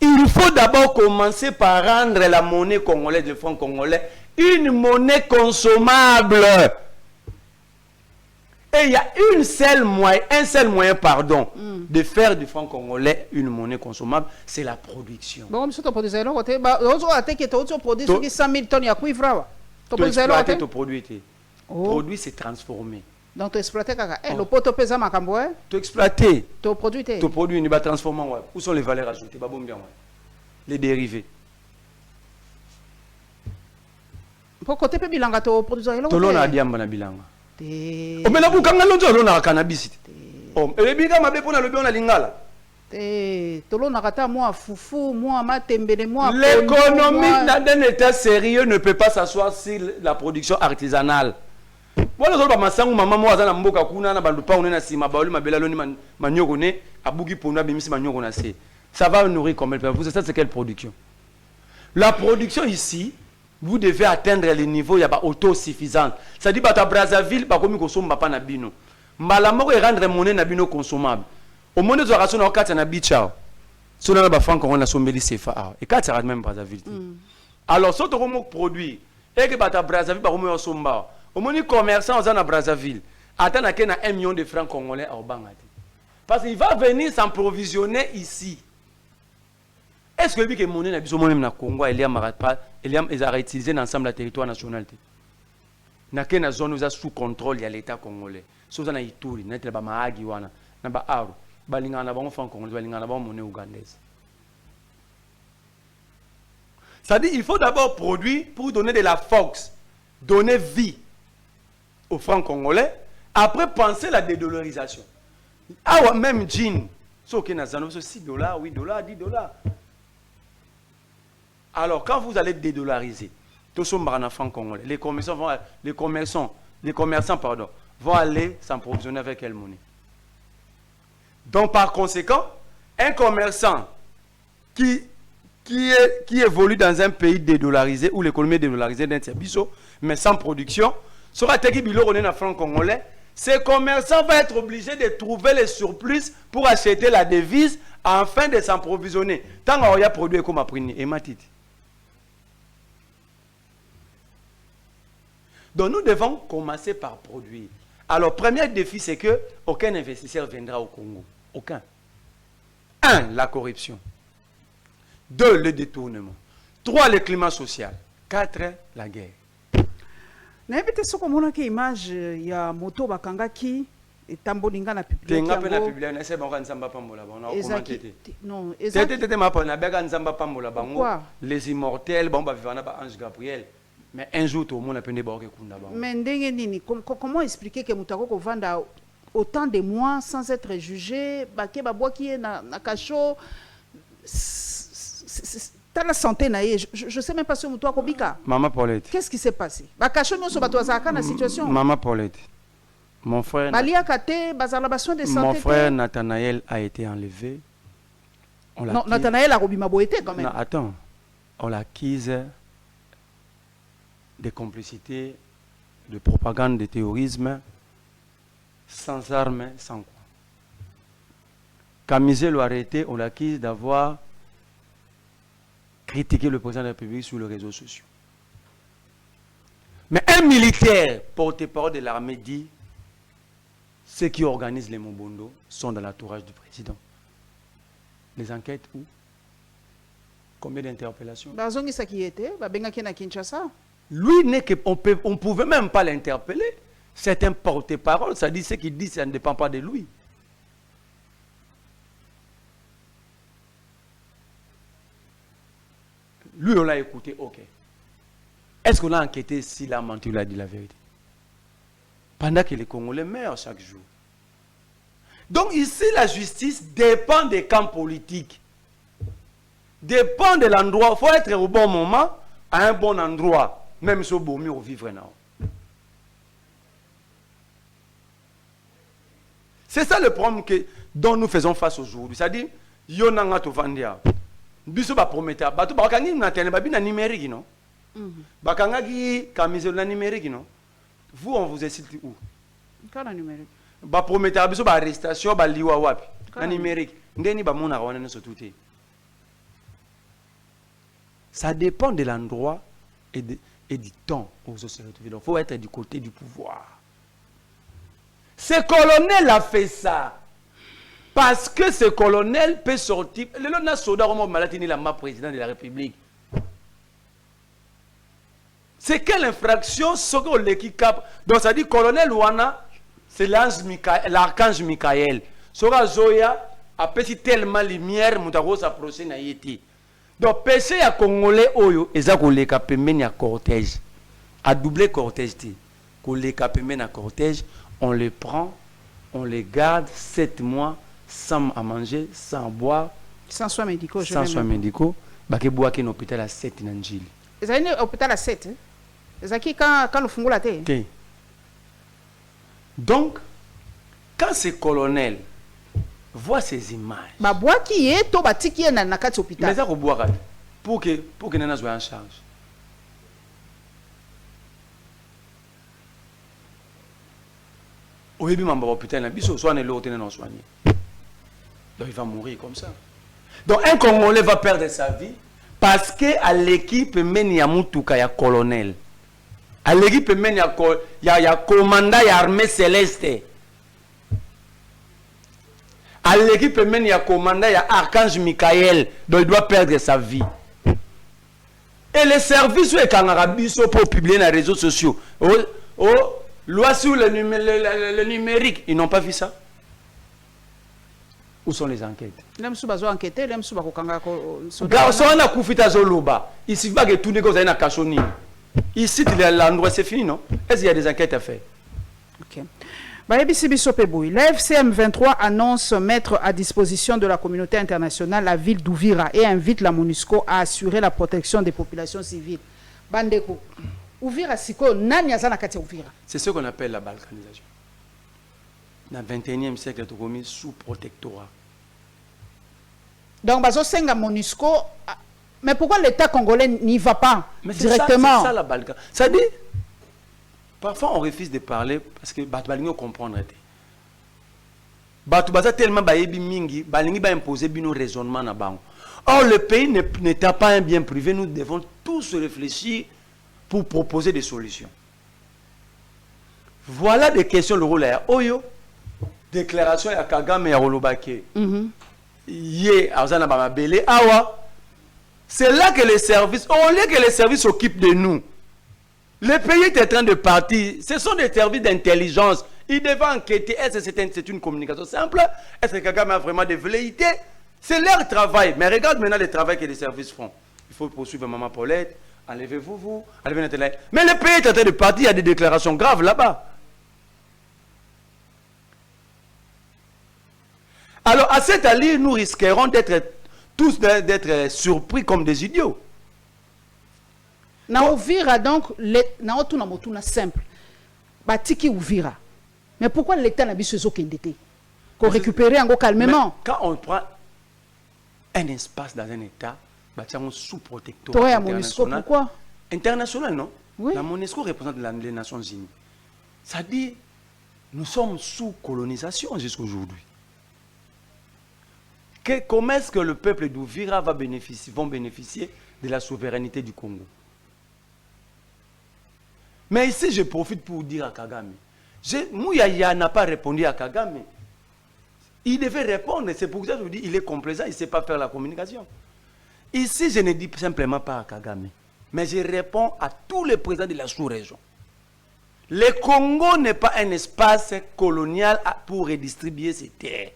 Il faut d'abord commencer par rendre la monnaie congolaise, le franc congolais, une monnaie consommable. Et il y a un seul moyen, de faire du franc congolais une monnaie consommable, c'est la production. Bon, si tu produis zéro, tu produis 100 000 tonnes de cuivre. Tu exploites ton produit. Produit, c'est transformé. Donc tu exploites le pot de pesa makambo. Tu exploites. Tu produis. Tu produis, il va transformer. Où sont les valeurs ajoutées? Les dérivés. Pour côté pe bilanga to produire to lona diamba na bilanga o mena bukanga lonzo lona cannabis o elebika mabe pona lobi ona lingala to lona kata moi fufu moi matembele moi. L'économie d'un état sérieux ne peut pas s'asseoir sur la production artisanale. Voilà zo ba masangu mama mo azana mboka kuna na bandu pa onena sima ba oli mabela loni manyoko ne abuki pona bimisi manyoko na se. Ça va nourrir comme elle peut. Vous savez c'est quelle production? La production ici, vous devez atteindre les niveaux, il y a pas autosuffisance. Ça dit à Brazzaville, pas comme consomme pas na bino. Malamoko rendre monnaie na bino consommable. Au monde de ration na okata na bicha. So na ba franc on a sombeli CFA. Et quand ça même Brazzaville. Alors so to comme produit et que bata Brazzaville pas comme somba. Au monde commerçant aux na Brazzaville. Attends na 1 million de francs congolais au Bangladesh. Parce qu'il va venir s'approvisionner ici. Est-ce que le monnaie n'a pas besoin de Congo, il y a réutilisé l'ensemble du territoire national? na ke na zone uza sous contrôle ya l'état congolais so za na Ituri na tela ba maagi wana na ba aru balingana na bango fan congolais balingana na bango monnaie ougandaise. Ça dit il faut d'abord produire pour donner de la force, donner vie aux francs congolais, après penser la dédollarisation. Ah ouais, même jean so ke na zano so $6 $8 $10. Alors quand vous allez dédollariser tous ces francs congolais, les commerçants vont aller s'approvisionner avec quelle monnaie? Donc par conséquent, un commerçant qui évolue dans un pays dédollarisé ou l'économie dédollarisée d'un service, mais sans production, sera biloko na francs congolais. Ces commerçants vont être obligés de trouver les surplus pour acheter la devise afin de s'approvisionner. Tant qu'il y a produit comme appris et matiti. Donc nous devons commencer par produire. Alors, premier défi, c'est que aucun investisseur viendra au Congo. Aucun. 1. La corruption. 2. Le détournement. 3. Le climat social. 4. La guerre. Na peut-être ce qu'on a que image ya moto bakangaki etambolinga na public yango. Tenga pe na public na se bango nzamba pambola bango na commenter. Non, exactement. Tete ma pa na bega nzamba pambola bango. Les immortels bango ba vivana ba Ange Gabriel. Mais un jour, tout le monde a pu mais comment expliquer que Moutako venda autant de mois sans être jugé, Baké Baboua qui est na cachot, t'as la santé naïe. Je sais même pas si Moutako Bika. Maman Paulette. Qu'est-ce qui s'est passé? Bakacho nous sommes à la situation. Maman Paulette. Mon frère. Balia Kate, Bazalabation de santé. Mon frère Nathanaël a été enlevé. Non, Nathanaël a Robima Boété quand même. Non, attends. On l'a acquise. De complicité, de propagande, de terrorisme, sans armes, sans quoi. Kamizé l'a arrêté, on l'accuse d'avoir critiqué le président de la République sur les réseaux sociaux. Mais un militaire, porte-parole de l'armée, dit ceux qui organisent les Mobondo sont dans l'entourage du président. Les enquêtes où? Combien d'interpellations? Lui, on ne pouvait même pas l'interpeller. C'est un porte-parole, ça dit ce qu'il dit, ça ne dépend pas de lui. Lui, on l'a écouté, ok. Est-ce qu'on a enquêté s'il a menti ou il a dit la vérité? Pendant que les Congolais meurent chaque jour. Donc ici, la justice dépend des camps politiques. Dépend de l'endroit. Il faut être au bon moment, à un bon endroit. Même si on mieux vivre now. C'est ça le problème dont nous faisons face aujourd'hui. C'est-à-dire, yonanga to vandia. Biso ba prometteur, bato ba kangi na tene babi na numérique non. Ba kangaki kamizo na numérique non. Vous on vous insulte où? Quand la numérique. Ba prometteur biso ba arrestation ba liwa wapi? Na numérique. Ndeni ba mona wana so touté. Ça dépend de l'endroit et du temps où on se retrouve. Il faut être du côté du pouvoir. Ce colonel a fait ça. Parce que ce colonel peut sortir. Le lona soda comme malatini la président de la République. C'est quelle infraction ce que l'équipe cap. Donc ça dit colonel Wana, c'est l'archange Michael. Sora Zoya a petit tellement lumière moutako s'approcher na yeti. Donc péché à Congolais oyo eza ko leka pembeni ya cortège. A doublé cortège ti. Ko leka pembeni na cortège, on les prend, on les garde 7 mois. Sans à manger, sans boire, sans soins médicaux. Sans soins médicaux, bah que boire qu'un hôpital à 7 Nanjili. Ils ont un hôpital à 7. Ils ont qui quand le fungou la terre. Donc, quand ce colonel voit ces images, bah boire qui est to bati qui est na nakati hôpital. Mais ça ko boire pour que nana soit en charge. Au début, hôpital, donc il va mourir comme ça. Donc un Congolais va perdre sa vie parce que à l'équipe mène ya mutuka ya colonel. À l'équipe mène ya commandant ya armée céleste. À l'équipe mène ya commandant ya archange Michael. Donc il doit perdre sa vie. Et les services où est pour publier dans les réseaux sociaux. oh, loi sur le numérique. Ils n'ont pas vu ça. Où sont les enquêtes? Garçon, on a koufita zoloba. Ici, va que tout négocie na kachoni. Ici, l'endroit c'est fini, non? Est-ce qu'il y a des enquêtes à faire? Ok. La FCM 23 annonce mettre à disposition de la communauté internationale la ville d'Ouvira et invite la MONUSCO à assurer la protection des populations civiles. Bandeko, Ouvira siko nani azana kati Ouvira? C'est ce qu'on appelle la balkanisation. Dans le 21e siècle, tu as mis sous protectorat. Donc, bazo senga MONUSCO, mais pourquoi l'État congolais n'y va pas directement? C'est ça la Balkan. Ça dit, parfois on refuse de parler parce que Batbalingo comprendre. Batoubaza tellement bayebi mingi, balingi ba imposer bino raisonnement na bango. Or le pays n'étant pas un bien privé, nous devons tous réfléchir pour proposer des solutions. Voilà des questions le rôle à Oyo. Déclaration à Kagame et à Rolobake. C'est là que les services, au lieu que les services s'occupent de nous, le pays est en train de partir. Ce sont des services d'intelligence. Ils devaient enquêter. Est-ce que c'est une communication simple? Est-ce que Kagame a vraiment des velléités? C'est leur travail. Mais regarde maintenant le travail que les services font. Il faut poursuivre Maman Paulette. Enlevez-vous, enlevez Nathalie. Mais le pays est en train de partir. Il y a des déclarations graves là-bas. Alors, à cette allure, nous risquerons tous d'être surpris comme des idiots. Na Ouvira, donc, na otuna motuna simple. Batiki Ouvira. Mais pourquoi l'État n'a pas besoin de qu'on récupère encore calmement? Quand on prend un espace dans un État, on sous protectorat international. Pourquoi? International, non? Oui. La MONUSCO représente les Nations Unies. Ça dit, nous sommes sous colonisation jusqu'aujourd'hui. Comment est-ce que le peuple d'Ouvira vont bénéficier de la souveraineté du Congo? Mais ici, je profite pour dire à Kagame. Mouyaya n'a pas répondu à Kagame. Il devait répondre. C'est pour ça que je vous dis il est complaisant, il ne sait pas faire la communication. Ici, je ne dis simplement pas à Kagame, mais je réponds à tous les présidents de la sous-région. Le Congo n'est pas un espace colonial pour redistribuer ses terres.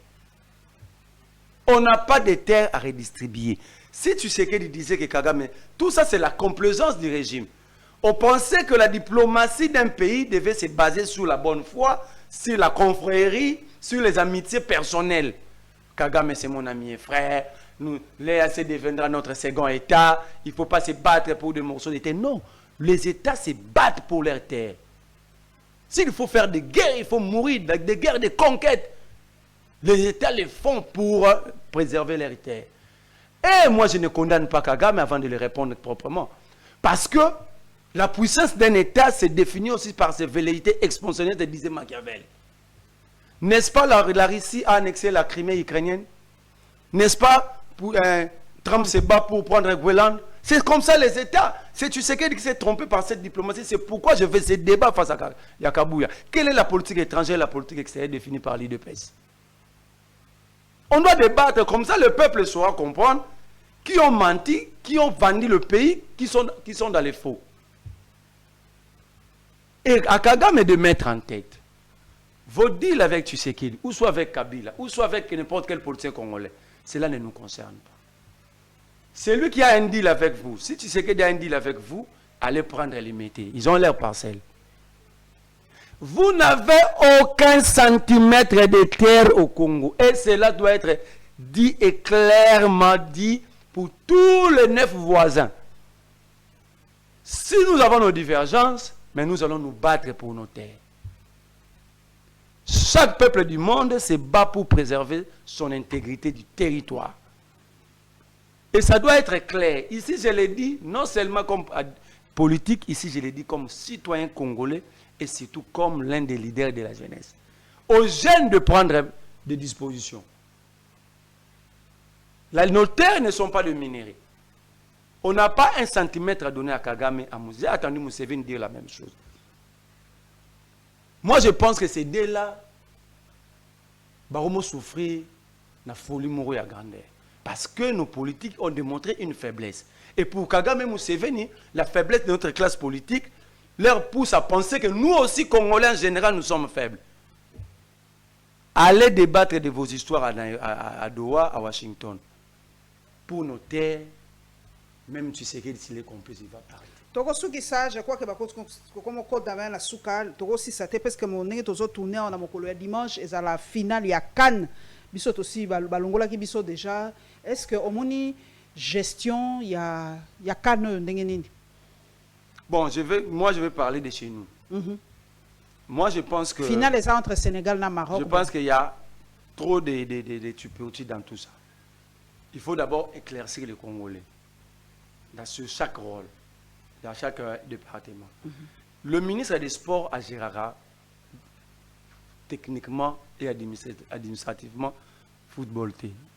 On n'a pas de terres à redistribuer. Si tu sais qu'il disait que Kagame, tout ça c'est la complaisance du régime. On pensait que la diplomatie d'un pays devait se baser sur la bonne foi, sur la confrérie, sur les amitiés personnelles. Kagame c'est mon ami et frère, l'EAC deviendra notre second État, il ne faut pas se battre pour des morceaux de terre. Non, les États se battent pour leurs terres. S'il faut faire des guerres, il faut mourir, des guerres de conquête. Les États les font pour préserver leurs terres. Et moi, je ne condamne pas Kagame avant de le répondre proprement. Parce que la puissance d'un État se définit aussi par ses velléités expansionnistes, disait Machiavel. N'est-ce pas la Russie a annexé la Crimée ukrainienne? N'est-ce pas Trump se bat pour prendre Groenland? C'est comme ça les États. C'est Tshisekedi qui s'est trompé par cette diplomatie. C'est pourquoi je fais ce débat face à Yakabouya. Quelle est la politique étrangère et la politique extérieure définie par l'IDPS? On doit débattre comme ça, le peuple saura comprendre qui ont menti, qui ont vendu le pays, qui sont dans les faux. Et à Kagame de mettre en tête vos deals avec Tshisekedi, ou soit avec Kabila, ou soit avec n'importe quel politicien congolais, cela ne nous concerne pas. C'est lui qui a un deal avec vous. Si Tshisekedi a un deal avec vous, allez prendre les métiers. Ils ont leur parcelle. Vous n'avez aucun centimètre de terre au Congo. Et cela doit être dit et clairement dit pour tous les 9 voisins. Si nous avons nos divergences, mais nous allons nous battre pour nos terres. Chaque peuple du monde se bat pour préserver son intégrité du territoire. Et ça doit être clair. Ici, je l'ai dit, non seulement comme politique, ici, je l'ai dit comme citoyen congolais, et surtout comme l'un des leaders de la jeunesse. Aux jeunes de prendre des dispositions. Nos terres ne sont pas de minerais. On n'a pas un centimètre à donner à Kagame, à Moussa. J'ai attendu Museveni dire la même chose. Moi, je pense que ces deux-là, Baromo souffrir, na folie mourir à grandeur. Parce que nos politiques ont démontré une faiblesse. Et pour Kagame et Museveni, la faiblesse de notre classe politique leur pousse à penser que nous aussi, Congolais en général, nous sommes faibles. Allez débattre de vos histoires à Doha, à Washington. Pour nos terres, même tu sais que s'il est complice, il va parler. Toko suki ça, je crois que comme code dans la souka, toko si ça te parce que mon nez tozo tourner on a mon colo dimanche et à la finale il y a Cannes. Biso aussi balongola qui biso déjà. Est-ce que au moni gestion il y a Cannes ndengenini? Bon, je vais parler de chez nous. Moi, je pense que... Finale est entre Sénégal et Maroc. Je pense qu'il y a trop de tupeautis dans tout ça. Il faut d'abord éclaircir les Congolais dans chaque rôle, dans chaque département. Le ministre des Sports gérera techniquement et administrativement football.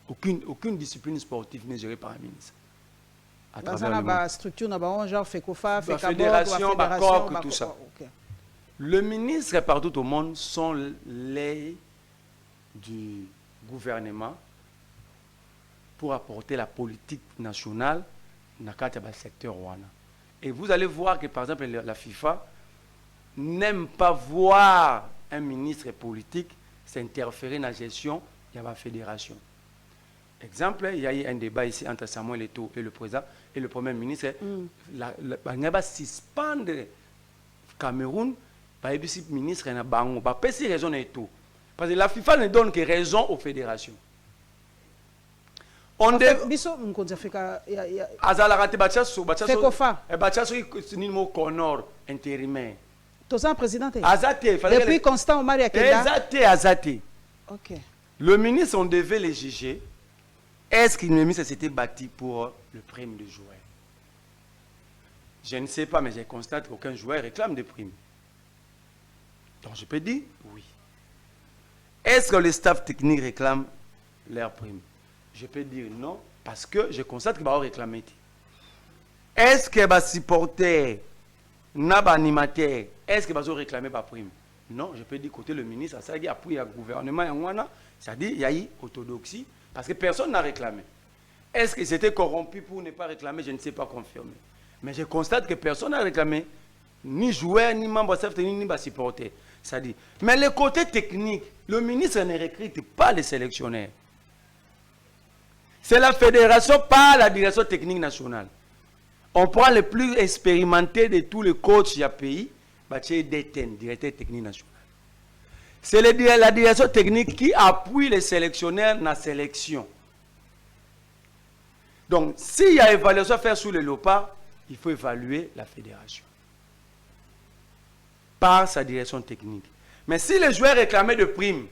Aucune discipline sportive n'est gérée par un ministre. À travers la structure, genre FECOFA, la fédération, tout ça. Le ministre partout au monde sont les du gouvernement pour apporter la politique nationale dans le secteur rwanda. Et vous allez voir que par exemple la FIFA n'aime pas voir un ministre politique s'interférer dans la gestion de la fédération. Exemple, il y a eu un débat ici entre Samuel Eto'o et le président et le premier ministre. Il va suspendre Cameroun. Le ministre n'a pas raison et tout. Parce que la FIFA ne donne que raison aux fédérations. On dit depuis Constant Omar Yakenda. Le ministre, on devait les juger. Est-ce que le ministre s'était battu pour le prime de joueur? Je ne sais pas, mais je constate qu'aucun joueur réclame des primes. Donc je peux dire oui. Est-ce que le staff technique réclame leurs primes? Je peux dire non, parce que je constate qu'ils vont réclamer. Est-ce que les supporters, les animateurs, est-ce qu'ils vont réclamer par prime? Non, je peux dire côté le ministre, ça dit appui au gouvernement, ça dit il y a eu orthodoxie, parce que personne n'a réclamé. Est-ce que c'était corrompu pour ne pas réclamer? Je ne sais pas confirmer. Mais je constate que personne n'a réclamé, ni joueur, ni membre de staff technique, ni supporter. Ça dit. Mais le côté technique, le ministre ne recrute pas les sélectionneurs. C'est la fédération par la direction technique nationale. On prend les plus expérimentés de tous les coachs du pays, directeur technique national. C'est la direction technique qui appuie les sélectionneurs dans la sélection. Donc, s'il y a évaluation à faire sur le LOPA, il faut évaluer la fédération par sa direction technique. Mais si les joueurs réclamaient de primes,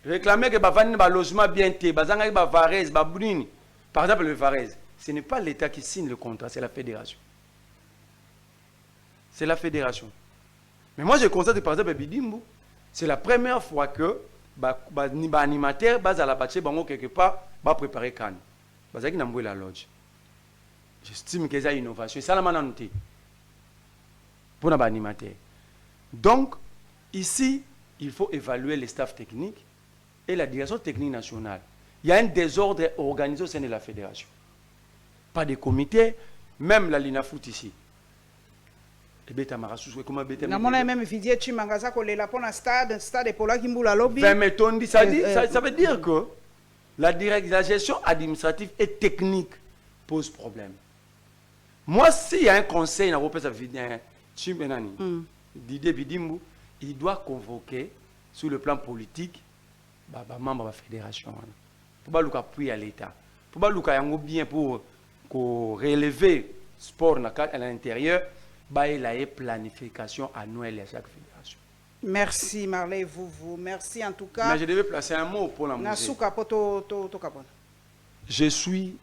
réclamaient que le logement bien été, par exemple le Varese, ce n'est pas l'État qui signe le contrat, c'est la fédération. C'est la fédération. Mais moi je constate que par exemple Bidimbu, c'est la première fois que les animateurs quelque part va préparer Cannes. La lodge. J'estime que c'est une innovation. C'est la manante pour les animateurs. Donc, ici, il faut évaluer les staffs techniques et la direction technique nationale. Il y a un désordre organisé au sein de la fédération. Pas de comité, même la Linafoot ici. Et bêta marasous, comment bêta? Na mona même vidéo tu mangaza ko le la pona stade pour la kimbula lobby. Ça veut dire que la gestion administrative et technique pose problème. Moi, s'il y a un conseil dans l'Europe, Didier Bidimbu, il doit convoquer sur le plan politique les membres de la fédération. Pour ne pas appuyer à l'État. Pour ne pas bien pour relever le sport à l'intérieur, il y a une planification annuelle à chaque fédération. Merci Marley, vous. Merci en tout cas. Mais je devais placer un mot pour la musique. Je suis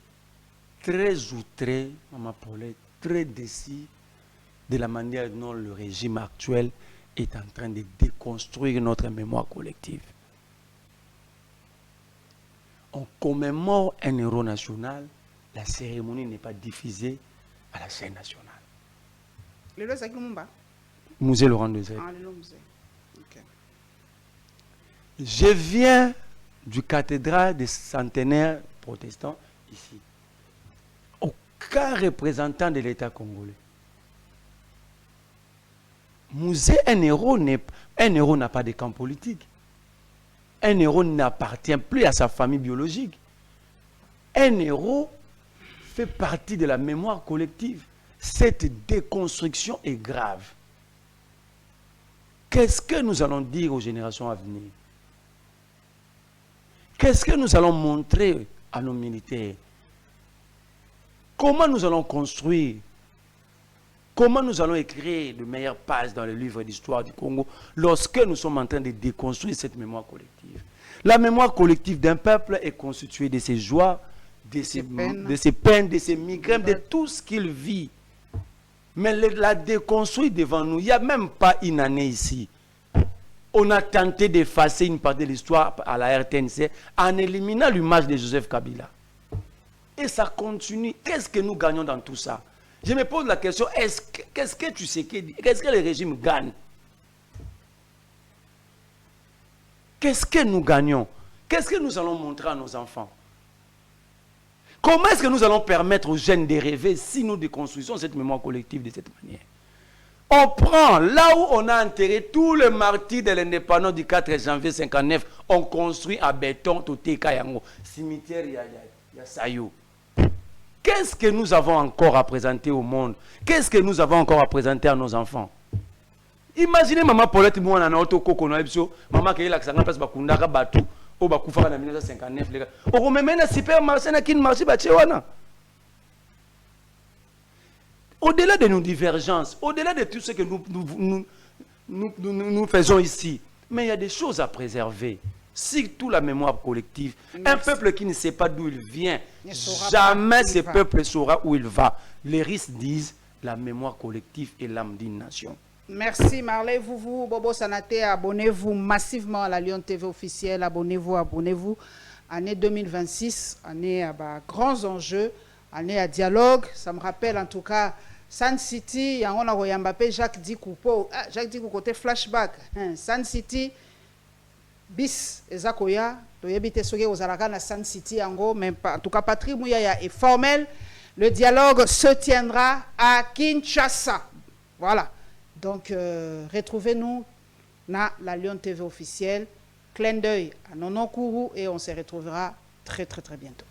très outré, Maman Paulette, très déçu de la manière dont le régime actuel est en train de déconstruire notre mémoire collective. On commémore un héros national, la cérémonie n'est pas diffusée à la chaîne nationale. Musée Laurent Désert. Je viens du cathédrale des centenaires protestants ici. Aucun représentant de l'État congolais. Musée, un héros n'a pas de camp politique. Un héros n'appartient plus à sa famille biologique. Un héros fait partie de la mémoire collective. Cette déconstruction est grave. Qu'est-ce que nous allons dire aux générations à venir? Qu'est-ce que nous allons montrer à nos militaires? Comment nous allons construire? Comment nous allons écrire de meilleures pages dans le livre d'histoire du Congo lorsque nous sommes en train de déconstruire cette mémoire collective? La mémoire collective d'un peuple est constituée de ses joies, de ses peines, de ses migraines, de tout ce qu'il vit. Mais la déconstruire devant nous, il n'y a même pas une année ici. On a tenté d'effacer une partie de l'histoire à la RTNC en éliminant l'image de Joseph Kabila. Et ça continue. Qu'est-ce que nous gagnons dans tout ça? Je me pose la question, qu'est-ce que tu sais, qu'est-ce que le régime gagne? Qu'est-ce que nous gagnons? Qu'est-ce que nous allons montrer à nos enfants? Comment est-ce que nous allons permettre aux jeunes de rêver si nous déconstruisons cette mémoire collective de cette manière? On prend, là où on a enterré tous les martyrs de l'indépendance du 4 janvier 59, on construit à béton, Toteka Yango, cimetière Yasayo. Qu'est-ce que nous avons encore à présenter au monde? Qu'est-ce que nous avons encore à présenter à nos enfants? Imaginez maman Paulette Mouana na otoko kono ebso, maman ke la sanga place bakundaka batu, o bakufaka na 1959 les gars. O même na supermarché na kin marché ba wana. Au-delà de nos divergences, au-delà de tout ce que nous faisons ici, mais il y a des choses à préserver. Surtout la mémoire collective. Merci. Un peuple qui ne sait pas d'où il vient, jamais ce peuple saura où il va. Les risques disent la mémoire collective est l'âme d'une nation. Merci Marley, vous, Bobo Sanaté, abonnez-vous massivement à la Lyon TV officielle, abonnez-vous. Année 2026, année à grands enjeux, année à dialogue. Ça me rappelle en tout cas Sun City, on a Mbappé, Jacques Dikoupo, Jacques Dikoupo côté flashback. Sun City, bis ezakoya, toyebite soge ozalaka na Sun City ango, mais en tout cas Patrick Mouyaya est formel. Le dialogue se tiendra à Kinshasa. Voilà. Donc, retrouvez-nous dans la Lyon TV officielle. Clin d'œil à Nonon Kourou et on se retrouvera très, très, très bientôt.